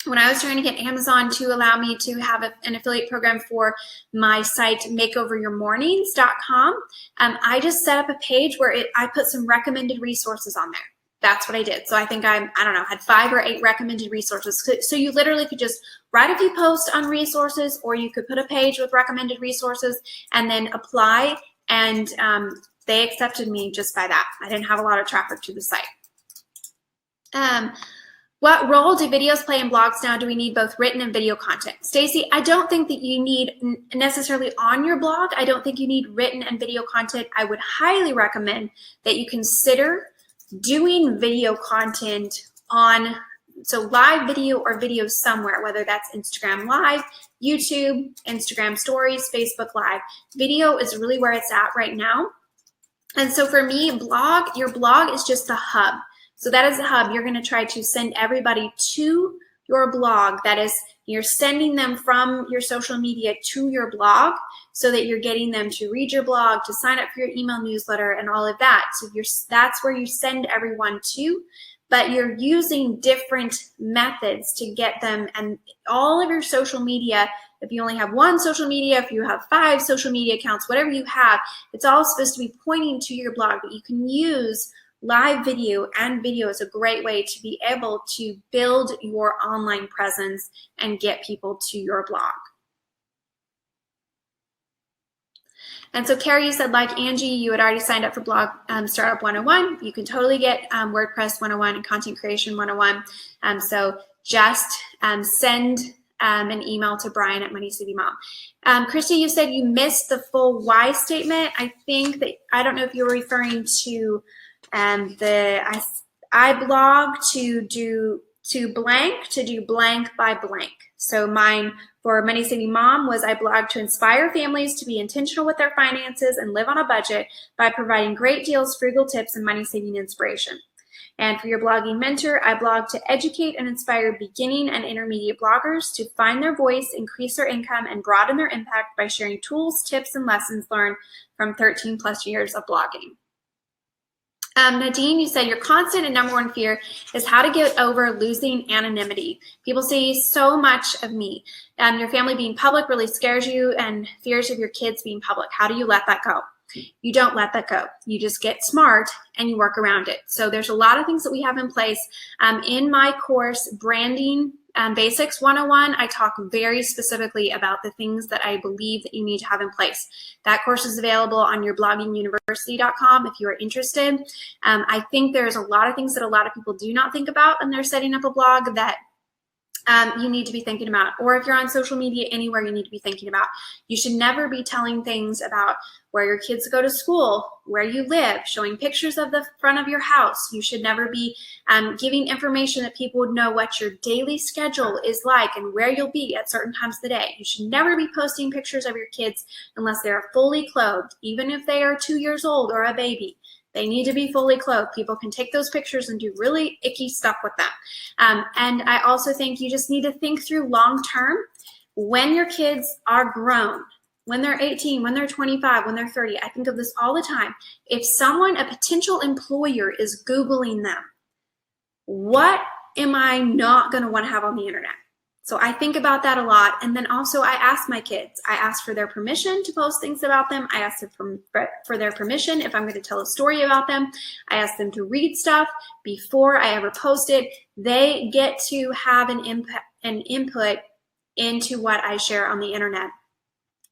when I was trying to get Amazon to allow me to have an affiliate program for my site, makeoveryourmornings.com, I just set up a page where I put some recommended resources on there. That's what I did. So I think I had 5 or 8 recommended resources. So you literally could just write a few posts on resources, or you could put a page with recommended resources and then apply. And they accepted me just by that. I didn't have a lot of traffic to the site. What role do videos play in blogs now? Do we need both written and video content? Stacy, I don't think that you need necessarily on your blog. I don't think you need written and video content. I would highly recommend that you consider doing video content on, so live video or video somewhere, whether that's Instagram Live, YouTube, Instagram Stories, Facebook Live. Video is really where it's at right now. And so for me, your blog is just the hub. So that is the hub. You're going to try to send everybody to your blog. That is, you're sending them from your social media to your blog, so that you're getting them to read your blog, to sign up for your email newsletter, and all of that. So that's where you send everyone to, but you're using different methods to get them. And all of your social media, if you only have 1 social media, if you have 5 social media accounts, whatever you have, it's all supposed to be pointing to your blog. But you can use live video, and video is a great way to be able to build your online presence and get people to your blog. And so Carrie, you said, like Angie, you had already signed up for Blog Startup 101. You can totally get WordPress 101 and Content Creation 101. So just send an email to Brian at Money City Mom. Christy, you said you missed the full why statement. I think that, I don't know if you're referring to I blog to do blank by blank. So mine for Money City Mom was, I blog to inspire families to be intentional with their finances and live on a budget by providing great deals, frugal tips, and money saving inspiration. And for your blogging mentor, I blog to educate and inspire beginning and intermediate bloggers to find their voice, increase their income, and broaden their impact by sharing tools, tips, and lessons learned from 13 plus years of blogging. Nadine, you said your constant and number one fear is how to get over losing anonymity. People see so much of me. Your family being public really scares you, and fears of your kids being public. How do you let that go? You don't let that go. You just get smart and you work around it. So there's a lot of things that we have in place. In my course, Branding Basics 101, I talk very specifically about the things that I believe that you need to have in place. That course is available on yourblogginguniversity.com if you are interested. I think there's a lot of things that a lot of people do not think about when they're setting up a blog that you need to be thinking about. Or if you're on social media anywhere, you need to be thinking about. You should never be telling things about where your kids go to school, where you live, showing pictures of the front of your house. You should never be giving information that people would know what your daily schedule is like and where you'll be at certain times of the day. You should never be posting pictures of your kids unless they are fully clothed, even if they are 2 years old or a baby. They need to be fully clothed. People can take those pictures and do really icky stuff with them. And I also think you just need to think through long term when your kids are grown, when they're 18, when they're 25, when they're 30. I think of this all the time. If someone, a potential employer, is Googling them, what am I not going to want to have on the internet? So I think about that a lot. And then also I ask my kids, I ask for their permission to post things about them. I ask them for their permission if I'm going to tell a story about them. I ask them to read stuff before I ever post it. They get to have an input into what I share on the internet.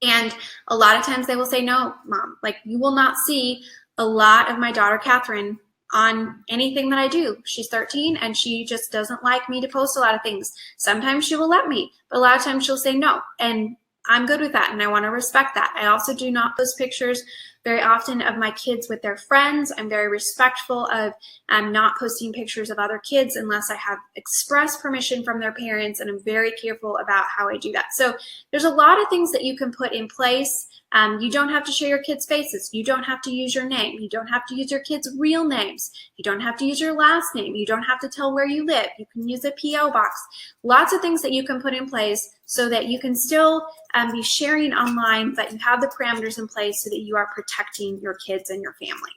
And a lot of times they will say, no, Mom, like you will not see a lot of my daughter, Catherine, on anything that I do. She's 13 and she just doesn't like me to post a lot of things. Sometimes she will let me, but a lot of times she'll say no. And I'm good with that and I want to respect that. I also do not post pictures very often of my kids with their friends. I'm very respectful of not posting pictures of other kids unless I have express permission from their parents, and I'm very careful about how I do that. So there's a lot of things that you can put in place. You don't have to share your kids' faces. You don't have to use your name. You don't have to use your kids' real names. You don't have to use your last name. You don't have to tell where you live. You can use a P.O. box. Lots of things that you can put in place so that you can still be sharing online, but you have the parameters in place so that you are protecting your kids and your family.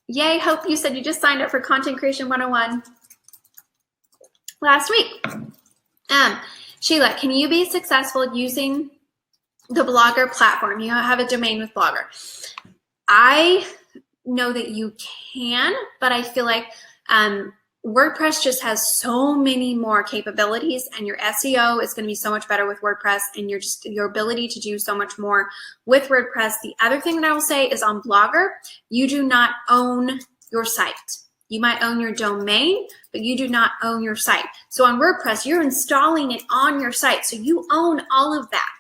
Yay, Hope, you said you just signed up for Content Creation 101 last week. Sheila, can you be successful using the Blogger platform? You have a domain with Blogger. I know that you can, but I feel like WordPress just has so many more capabilities, and your SEO is going to be so much better with WordPress, and your ability to do so much more with WordPress. The other thing that I will say is on Blogger, you do not own your site. You might own your domain, but you do not own your site. So on WordPress, you're installing it on your site, so you own all of that.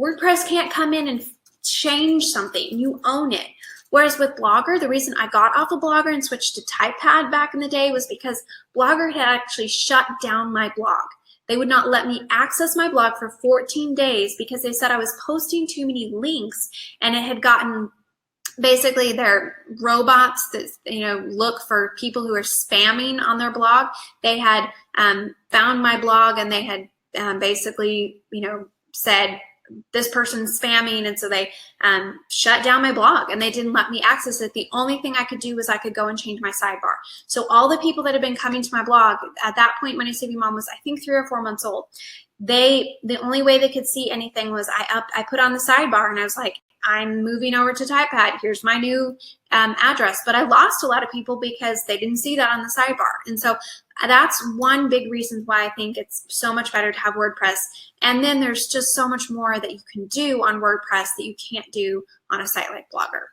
WordPress can't come in and change something. You own it. Whereas with Blogger, the reason I got off of Blogger and switched to Typepad back in the day was because Blogger had actually shut down my blog. They would not let me access my blog for 14 days because they said I was posting too many links, and it had gotten basically their robots that look for people who are spamming on their blog. They had found my blog, and they had basically said this person's spamming, and so they shut down my blog and they didn't let me access it. The only thing I could do was I could go and change my sidebar. So all the people that had been coming to my blog at that point, when I Save You Mom was I think 3 or 4 months old, the only way they could see anything was I put on the sidebar, and I was like, I'm moving over to Typepad. Here's my new address. But I lost a lot of people because they didn't see that on the sidebar. And so that's one big reason why I think it's so much better to have WordPress. And then there's just so much more that you can do on WordPress that you can't do on a site like Blogger.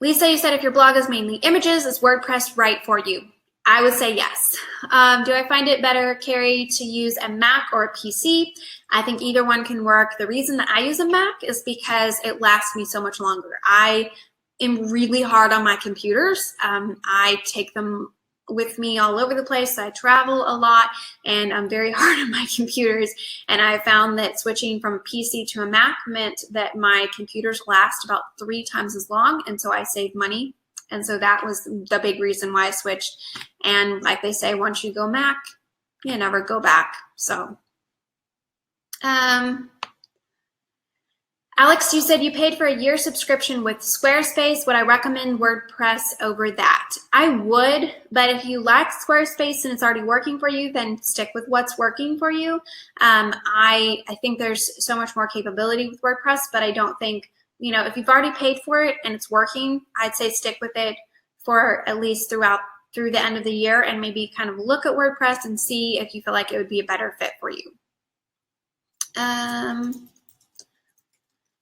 Lisa, you said if your blog is mainly images, is WordPress right for you? I would say yes. Do I find it better, Carrie, to use a Mac or a PC? I think either one can work. The reason that I use a Mac is because it lasts me so much longer. I am really hard on my computers. I take them with me all over the place. I travel a lot and I'm very hard on my computers. And I found that switching from a PC to a Mac meant that my computers last about 3 times as long. And so I saved money. And so that was the big reason why I switched. And like they say, once you go Mac, you never go back. So, Alex, you said you paid for a year subscription with Squarespace. Would I recommend WordPress over that? I would, but if you like Squarespace and it's already working for you, then stick with what's working for you. I think there's so much more capability with WordPress, but I don't think, you know, if you've already paid for it and it's working, I'd say stick with it for at least through the end of the year, and maybe kind of look at WordPress and see if you feel like it would be a better fit for you.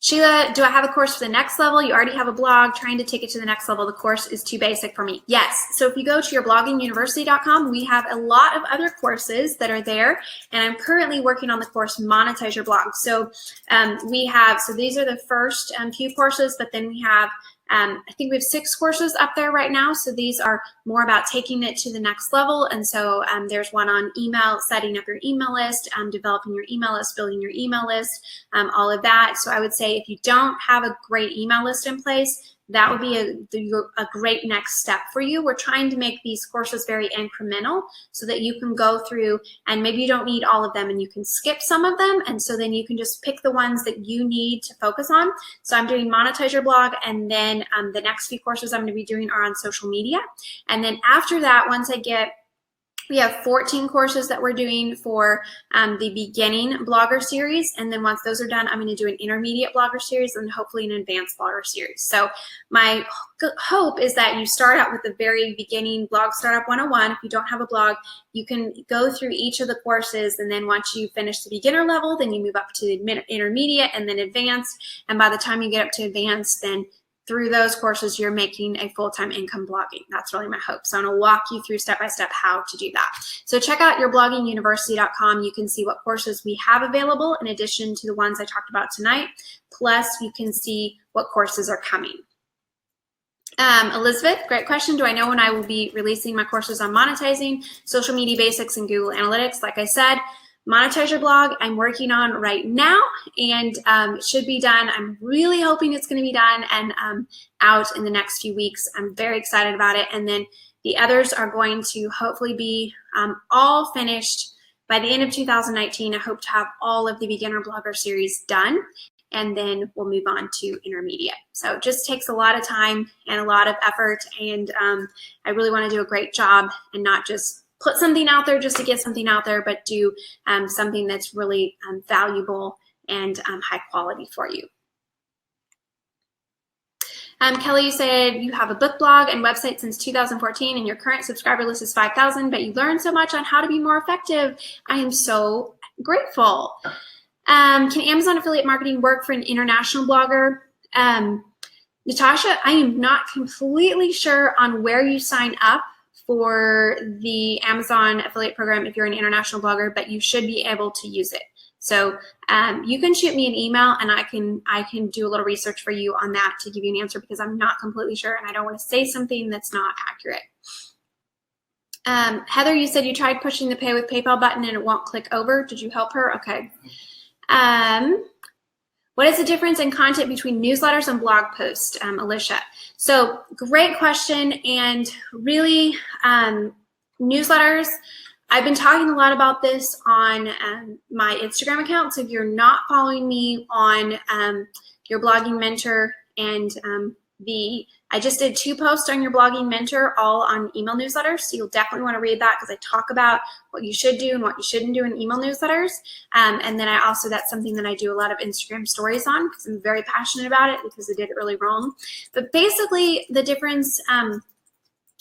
Sheila, do I have a course for the next level? You already have a blog. Trying to take it to the next level. The course is too basic for me. Yes. So if you go to yourblogginguniversity.com, we have a lot of other courses that are there. And I'm currently working on the course Monetize Your Blog. So these are the first few courses, but then we have I think we have 6 courses up there right now. So these are more about taking it to the next level. And so there's one on email, setting up your email list, developing your email list, building your email list, all of that. So I would say if you don't have a great email list in place, that would be a great next step for you. We're trying to make these courses very incremental so that you can go through, and maybe you don't need all of them and you can skip some of them. And so then you can just pick the ones that you need to focus on. So I'm doing Monetize Your Blog, and then the next few courses I'm going to be doing are on social media. And then after that, we have 14 courses that we're doing for the beginning blogger series. And then once those are done, I'm going to do an intermediate blogger series and hopefully an advanced blogger series. So my hope is that you start out with the very beginning Blog Startup 101. If you don't have a blog, you can go through each of the courses. And then once you finish the beginner level, then you move up to the intermediate and then advanced. And by the time you get up to advanced, then through those courses, you're making a full-time income blogging. That's really my hope. So I'm going to walk you through step-by-step how to do that. So check out yourblogginguniversity.com. You can see what courses we have available in addition to the ones I talked about tonight. Plus, you can see what courses are coming. Elizabeth, great question. Do I know when I will be releasing my courses on monetizing, social media basics, and Google Analytics? Like I said, Monetize Your Blog, I'm working on right now, and it should be done. I'm really hoping it's going to be done and out in the next few weeks. I'm very excited about it. And then the others are going to hopefully be all finished by the end of 2019. I hope to have all of the beginner blogger series done, and then we'll move on to intermediate. So it just takes a lot of time and a lot of effort, and I really want to do a great job and not just put something out there just to get something out there, but do something that's really valuable and high quality for you. Kelly, you said you have a book blog and website since 2014 and your current subscriber list is 5,000, but you learned so much on how to be more effective. I am so grateful. Can Amazon affiliate marketing work for an international blogger? Natasha, I am not completely sure on where you sign up for the Amazon affiliate program if you're an international blogger, but you should be able to use it. So you can shoot me an email and I can do a little research for you on that to give you an answer, because I'm not completely sure and I don't want to say something that's not accurate. Heather, you said you tried pushing the pay with PayPal button and it won't click over. Did you help her? Okay. What is the difference in content between newsletters and blog posts, Alicia? So great question. And really, newsletters, I've been talking a lot about this on my Instagram account. So if you're not following me on Your Blogging Mentor and I just did 2 posts on Your Blogging Mentor, all on email newsletters. So you'll definitely want to read that because I talk about what you should do and what you shouldn't do in email newsletters. And then that's something that I do a lot of Instagram stories on because I'm very passionate about it because I did it really wrong. But basically the difference,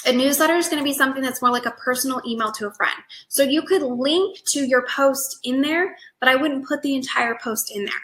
a newsletter is going to be something that's more like a personal email to a friend. So you could link to your post in there, but I wouldn't put the entire post in there.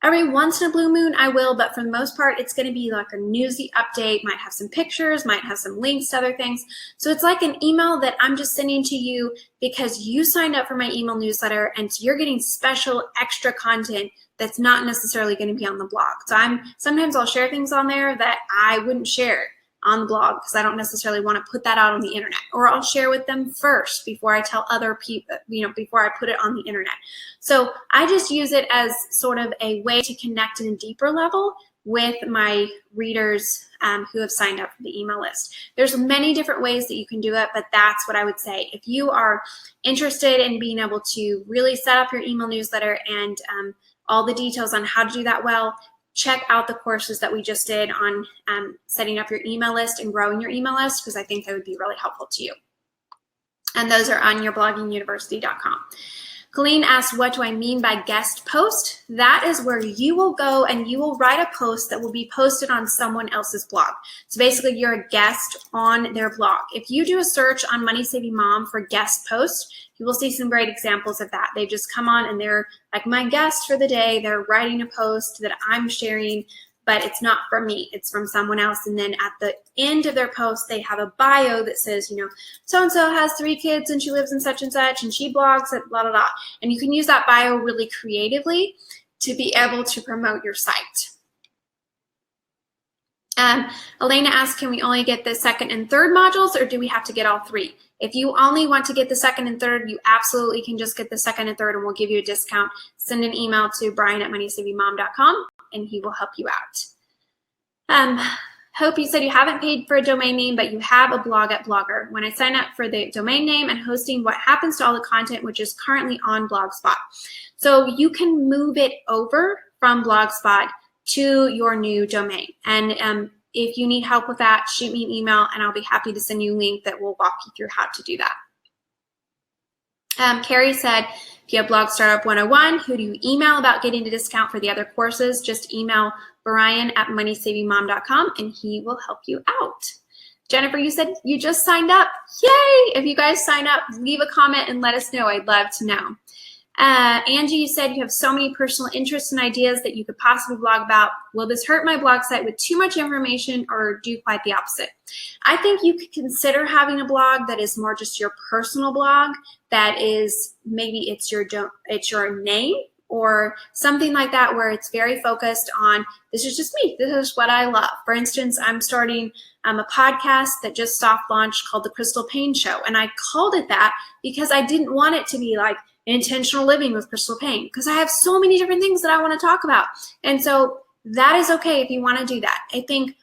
Every once in a blue moon, I will, but for the most part, it's going to be like a newsy update, might have some pictures, might have some links to other things. So it's like an email that I'm just sending to you because you signed up for my email newsletter, and so you're getting special extra content that's not necessarily going to be on the blog. So sometimes I'll share things on there that I wouldn't share on the blog because I don't necessarily want to put that out on the internet, or I'll share with them first before I tell other people, before I put it on the internet. So I just use it as sort of a way to connect in a deeper level with my readers who have signed up for the email list. There's many different ways that you can do it, but that's what I would say. If you are interested in being able to really set up your email newsletter and all the details on how to do that well, check out the courses that we just did on setting up your email list and growing your email list, because I think they would be really helpful to you. And those are on yourblogginguniversity.com. Colleen asks, what do I mean by guest post? That is where you will go and you will write a post that will be posted on someone else's blog. So basically you're a guest on their blog. If you do a search on Money Saving Mom for guest post, you will see some great examples of that. They just come on and they're like my guest for the day. They're writing a post that I'm sharing, but it's not from me, it's from someone else. And then at the end of their post, they have a bio that says, so-and-so has 3 kids and she lives in such and she blogs at blah, blah, blah. And you can use that bio really creatively to be able to promote your site. Elena asks, can we only get the second and third modules, or do we have to get all 3? If you only want to get the second and third, you absolutely can just get the second and third and we'll give you a discount. Send an email to brian@moneysavingmom.com and he will help you out. Hope you said you haven't paid for a domain name, but you have a blog at Blogger. When I sign up for the domain name and hosting, what happens to all the content which is currently on Blogspot? So you can move it over from Blogspot to your new domain. And if you need help with that, shoot me an email and I'll be happy to send you a link that will walk you through how to do that. Carrie said, if you have Blog Startup 101, who do you email about getting a discount for the other courses? Just email brian@moneysavingmom.com and he will help you out. Jennifer, you said you just signed up. Yay! If you guys sign up, leave a comment and let us know. I'd love to know. Angie, you said you have so many personal interests and ideas that you could possibly blog about. Will this hurt my blog site with too much information, or do quite the opposite? I think you could consider having a blog that is more just your personal blog, that is maybe it's your name or something like that, where it's very focused on, this is just me, this is what I love. For instance, I'm starting a podcast that just soft launched called The Crystal Paine Show, and I called it that because I didn't want it to be like intentional living with Crystal Paine, because I have so many different things that I want to talk about. And so that is okay if you want to do that. I think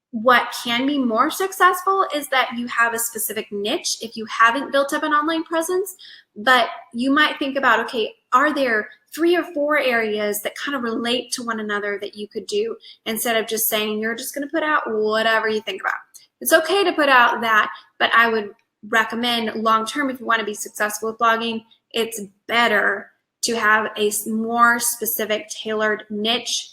what can be more successful is that you have a specific niche if you haven't built up an online presence, but you might think about, okay, are there 3 or 4 areas that kind of relate to one another that you could do, instead of just saying you're just going to put out whatever you think about. It's okay to put out that, but I would recommend long-term, if you want to be successful with blogging, it's better to have a more specific, tailored niche.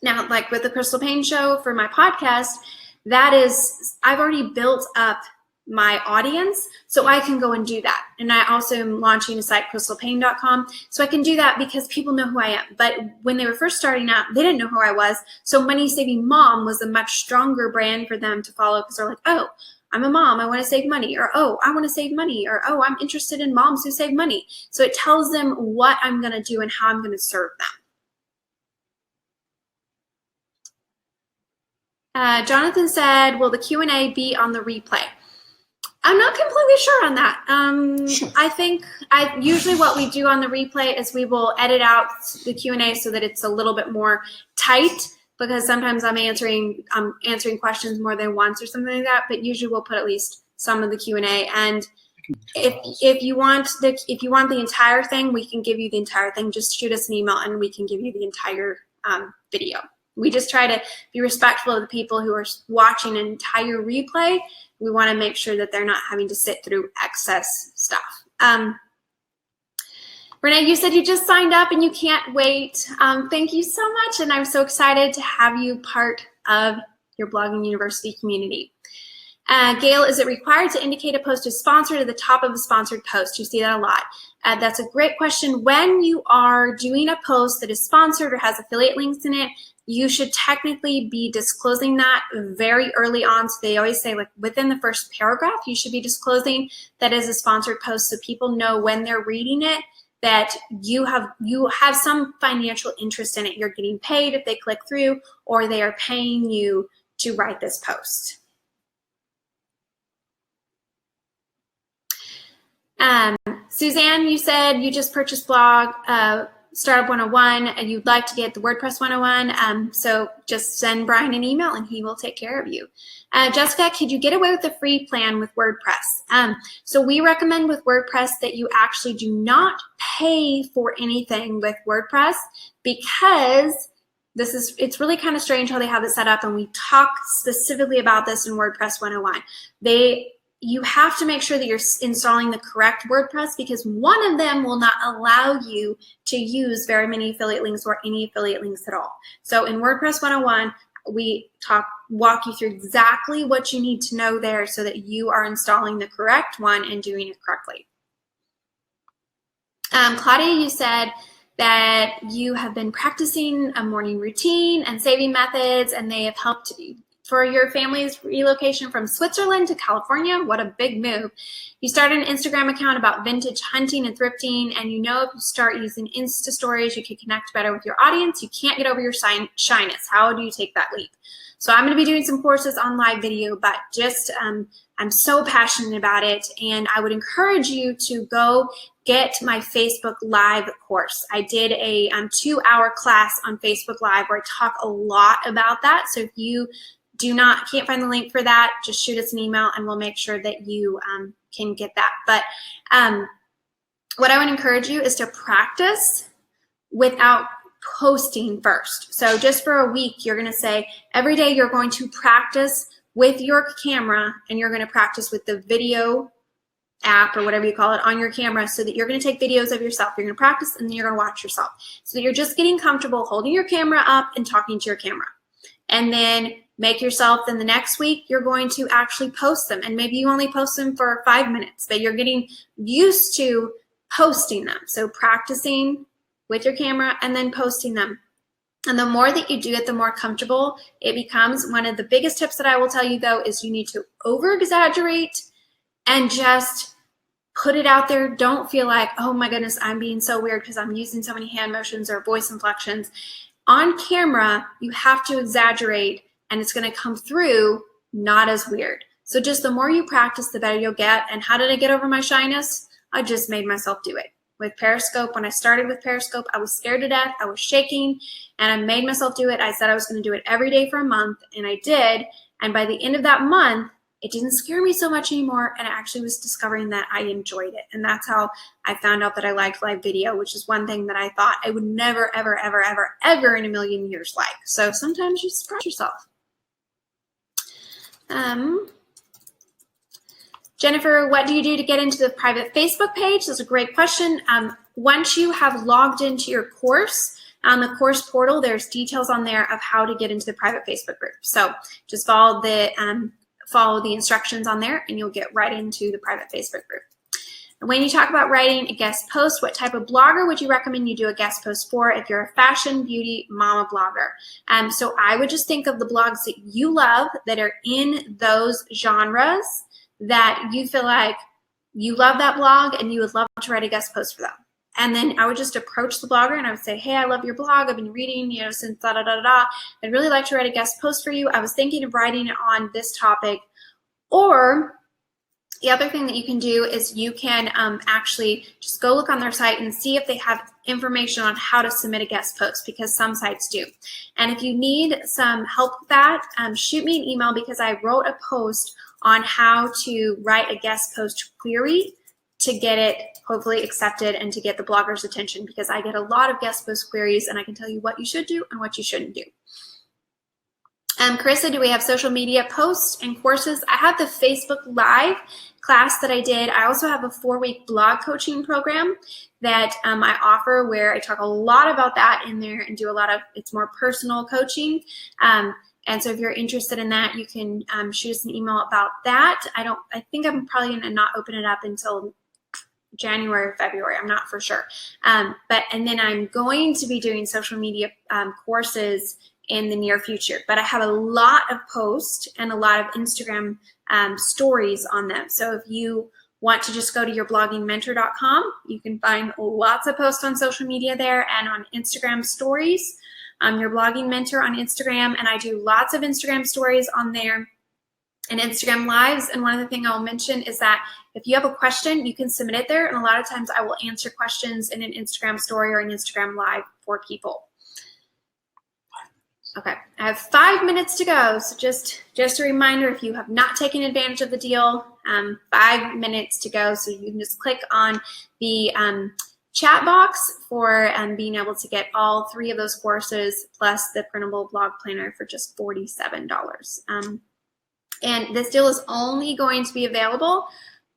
Now, like with the Crystal Paine Show for my podcast, that is, I've already built up my audience, so I can go and do that. And I also am launching a site, crystalpaine.com, so I can do that because people know who I am. But when they were first starting out, they didn't know who I was. So Money Saving Mom was a much stronger brand for them to follow, because they're like, oh, I'm a mom, I want to save money, or oh, I want to save money, or oh, I'm interested in moms who save money. So it tells them what I'm going to do and how I'm going to serve them. Jonathan said, will the Q&A be on the replay? I'm not completely sure on that. Sure. I think usually what we do on the replay is we will edit out the Q&A so that it's a little bit more tight, because sometimes I'm answering questions more than once or something like that. But usually we'll put at least some of the Q&A. And if you want the entire thing, we can give you the entire thing. Just shoot us an email and we can give you the entire video. We just try to be respectful of the people who are watching an entire replay. We want to make sure that they're not having to sit through excess stuff. Renee, you said you just signed up and you can't wait. Thank you so much, and I'm so excited to have you part of your Blogging University community. Gail, is it required to indicate a post is sponsored at the top of a sponsored post? You see that a lot. That's a great question. When you are doing a post that is sponsored or has affiliate links in it, you should technically be disclosing that very early on. So they always say, like, within the first paragraph, you should be disclosing that is a sponsored post, so people know when they're reading it that you have some financial interest in it. You're getting paid if they click through, or they are paying you to write this post. Suzanne, you said you just purchased blog Startup 101 and you'd like to get the WordPress 101. So just send Brian an email and he will take care of you. Jessica, could you get away with the free plan with WordPress? So we recommend with WordPress that you actually do not pay for anything with WordPress, because it's really kind of strange how they have it set up, and we talk specifically about this in WordPress 101. You have to make sure that you're installing the correct WordPress, because one of them will not allow you to use very many affiliate links or any affiliate links at all. So in WordPress 101, we walk you through exactly what you need to know there so that you are installing the correct one and doing it correctly. Claudia, you said that you have been practicing a morning routine and saving methods, and they have helped for your family's relocation from Switzerland to California. What a big move. You started an Instagram account about vintage hunting and thrifting, and you know if you start using Insta stories, you can connect better with your audience. You can't get over your shyness. How do you take that leap? So I'm going to be doing some courses on live video, but just I'm so passionate about it, and I would encourage you to go get my Facebook Live course. I did a 2-hour class on Facebook Live where I talk a lot about that. So if you can't find the link for that, just shoot us an email and we'll make sure that you can get that. But what I would encourage you is to practice without posting first. So just for a week, you're going to say every day you're going to practice with your camera, and you're going to practice with the video app or whatever you call it on your camera, so that you're going to take videos of yourself. You're going to practice and then you're going to watch yourself. So that you're just getting comfortable holding your camera up and talking to your camera. And then make yourself, then the next week, you're going to actually post them. And maybe you only post them for 5 minutes, but you're getting used to posting them. So practicing with your camera and then posting them. And the more that you do it, the more comfortable it becomes. One of the biggest tips that I will tell you, though, is you need to over-exaggerate and just put it out there. Don't feel like, oh my goodness, I'm being so weird because I'm using so many hand motions or voice inflections. On camera, you have to exaggerate, and it's going to come through not as weird. So just the more you practice, the better you'll get. And how did I get over my shyness? I just made myself do it. With Periscope, when I started with Periscope, I was scared to death. I was shaking, and I made myself do it. I said I was going to do it every day for a month, and I did. And by the end of that month, it didn't scare me so much anymore, and I actually was discovering that I enjoyed it. And that's how I found out that I liked live video, which is one thing that I thought I would never, ever, ever, ever, ever in a million years like. So sometimes you surprise yourself. Jennifer, what do you do to get into the private Facebook page? That's a great question. Once you have logged into your course, on the course portal, there's details on there of how to get into the private Facebook group. So just follow the instructions on there and you'll get right into the private Facebook group. And when you talk about writing a guest post, what type of blogger would you recommend you do a guest post for if you're a fashion, beauty, mama blogger? So I would just think of the blogs that you love that are in those genres that you feel like you love that blog and you would love to write a guest post for them. And then I would just approach the blogger and I would say, hey, I love your blog. I've been reading, since da-da-da-da-da. I'd really like to write a guest post for you. I was thinking of writing it on this topic. Or the other thing that you can do is you can actually just go look on their site and see if they have information on how to submit a guest post, because some sites do. And if you need some help with that, shoot me an email, because I wrote a post on how to write a guest post query to get it hopefully accepted and to get the blogger's attention, because I get a lot of guest post queries and I can tell you what you should do and what you shouldn't do. Carissa, do we have social media posts and courses? I have the Facebook Live class that I did. I also have a 4-week blog coaching program that I offer, where I talk a lot about that in there and do a lot of, it's more personal coaching. And so if you're interested in that, you can shoot us an email about that. I think I'm probably going to not open it up until January or February. I'm not for sure. And then I'm going to be doing social media courses in the near future. But I have a lot of posts and a lot of Instagram stories on them. So if you want to just go to yourbloggingmentor.com, you can find lots of posts on social media there and on Instagram stories. Your Blogging Mentor on Instagram, and I do lots of Instagram stories on there and Instagram lives. And one of the things I'll mention is that If you have a question, you can submit it there, and a lot of times I will answer questions in an Instagram story or an Instagram live for people. Okay, I have 5 minutes to go, so just a reminder, if you have not taken advantage of the deal, 5 minutes to go, so you can just click on the chat box for being able to get all 3 of those courses plus the printable blog planner for just $47. And this deal is only going to be available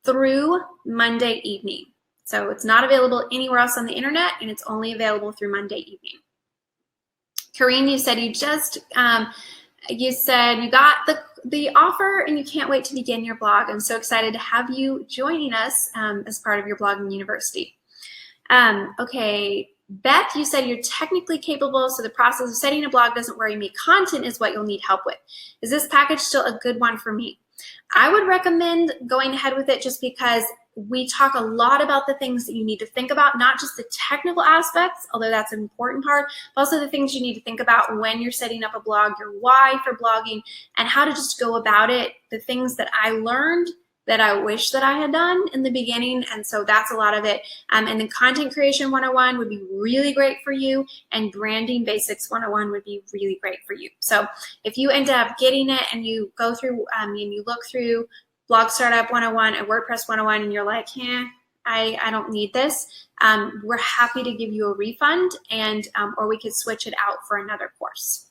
through Monday evening. So it's not available anywhere else on the internet, and it's only available through Monday evening. Karine, you said you said you got the offer and you can't wait to begin your blog. I'm so excited to have you joining us as part of your blogging university. Okay, Beth, you said you're technically capable, so the process of setting a blog doesn't worry me. Content is what you'll need help with. Is this package still a good one for me? I would recommend going ahead with it just because we talk a lot about the things that you need to think about, not just the technical aspects, although that's an important part, but also the things you need to think about when you're setting up a blog, your why for blogging, and how to just go about it, the things that I learned that I wish that I had done in the beginning, and so that's a lot of it. And then Content Creation 101 would be really great for you, and Branding Basics 101 would be really great for you. So if you end up getting it and you go through and you look through Blog Startup 101 and WordPress 101 and you're like, I don't need this, we're happy to give you a refund, and or we could switch it out for another course.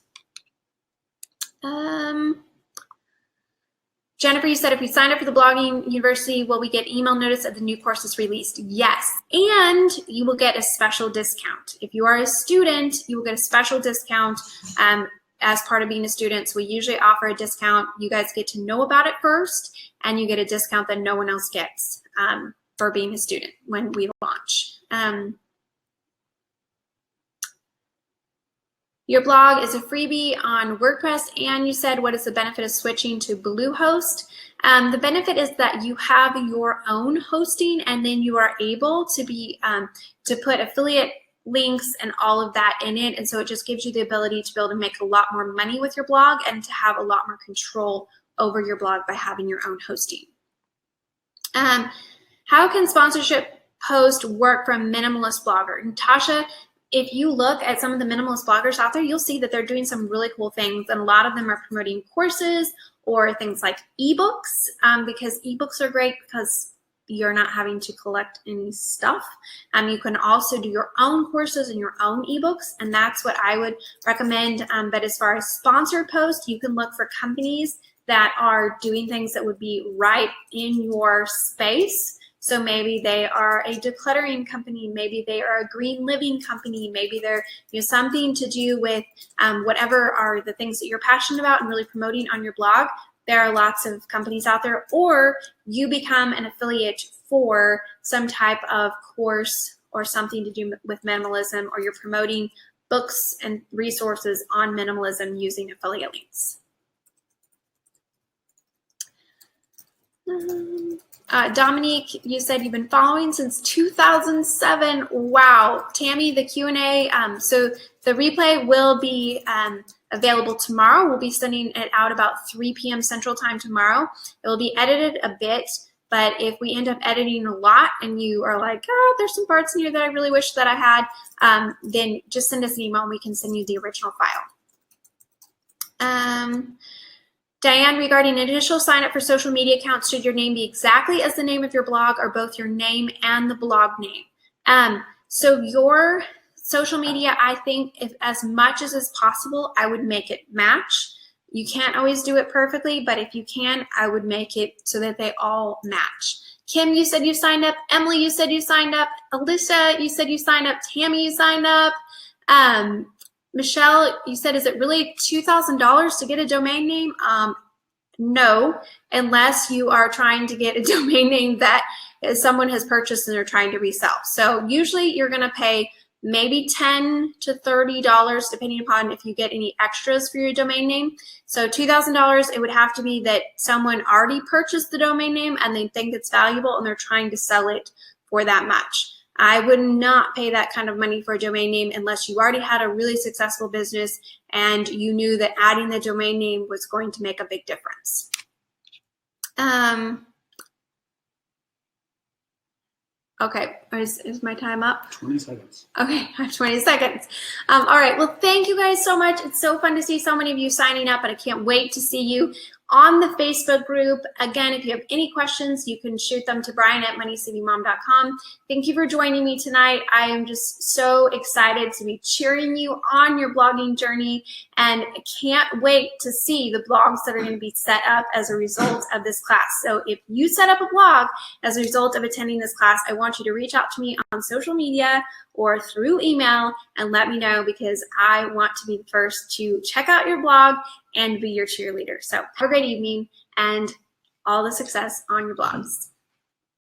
Jennifer, you said if we sign up for the Blogging University, will we get email notice of the new courses released? Yes, and you will get a special discount. If you are a student, you will get a special discount as part of being a student. So we usually offer a discount. You guys get to know about it first, and you get a discount that no one else gets for being a student when we launch. Your blog is a freebie on WordPress, and you said, what is the benefit of switching to Bluehost? The benefit is that you have your own hosting, and then you are able to be to put affiliate links and all of that in it, and so it just gives you the ability to be able to make a lot more money with your blog and to have a lot more control over your blog by having your own hosting. How can sponsorship post work for a minimalist blogger? Natasha, if you look at some of the minimalist bloggers out there, you'll see that they're doing some really cool things, and a lot of them are promoting courses or things like ebooks, because ebooks are great because you're not having to collect any stuff. You can also do your own courses and your own ebooks, and that's what I would recommend. But as far as sponsored posts, you can look for companies that are doing things that would be right in your space. So maybe they are a decluttering company, maybe they are a green living company, maybe they're something to do with whatever are the things that you're passionate about and really promoting on your blog. There are lots of companies out there, or you become an affiliate for some type of course or something to do with minimalism, or you're promoting books and resources on minimalism using affiliate links. Dominique, you said you've been following since 2007. Wow. Tammy, the Q&A, so the replay will be available tomorrow. We'll be sending it out about 3 p.m. Central Time tomorrow. It will be edited a bit, but if we end up editing a lot and you are like, oh, there's some parts in here that I really wish that I had, then just send us an email and we can send you the original file. Diane, regarding initial sign up for social media accounts, should your name be exactly as the name of your blog, or both your name and the blog name? So your social media, I think, if as much as is possible, I would make it match. You can't always do it perfectly, but if you can, I would make it so that they all match. Kim, you said you signed up. Emily, you said you signed up. Alicia, you said you signed up. Tammy, you signed up. Michelle, you said, is it really $2,000 to get a domain name? No, unless you are trying to get a domain name that someone has purchased and they're trying to resell. So usually you're going to pay maybe $10 to $30, depending upon if you get any extras for your domain name. So $2,000, it would have to be that someone already purchased the domain name and they think it's valuable and they're trying to sell it for that much. I would not pay that kind of money for a domain name unless you already had a really successful business and you knew that adding the domain name was going to make a big difference. Okay, is my time up? 20 seconds. Okay, I have 20 seconds. All right, well, thank you guys so much. It's so fun to see so many of you signing up, and I can't wait to see you on the Facebook group. Again, if you have any questions, you can shoot them to Brian@MoneySavingMom.com. Thank you for joining me tonight. I am just so excited to be cheering you on your blogging journey, and I can't wait to see the blogs that are going to be set up as a result of this class. So if you set up a blog as a result of attending this class, I want you to reach out to me on social media or through email and let me know, because I want to be the first to check out your blog and be your cheerleader. So have a great evening and all the success on your blogs.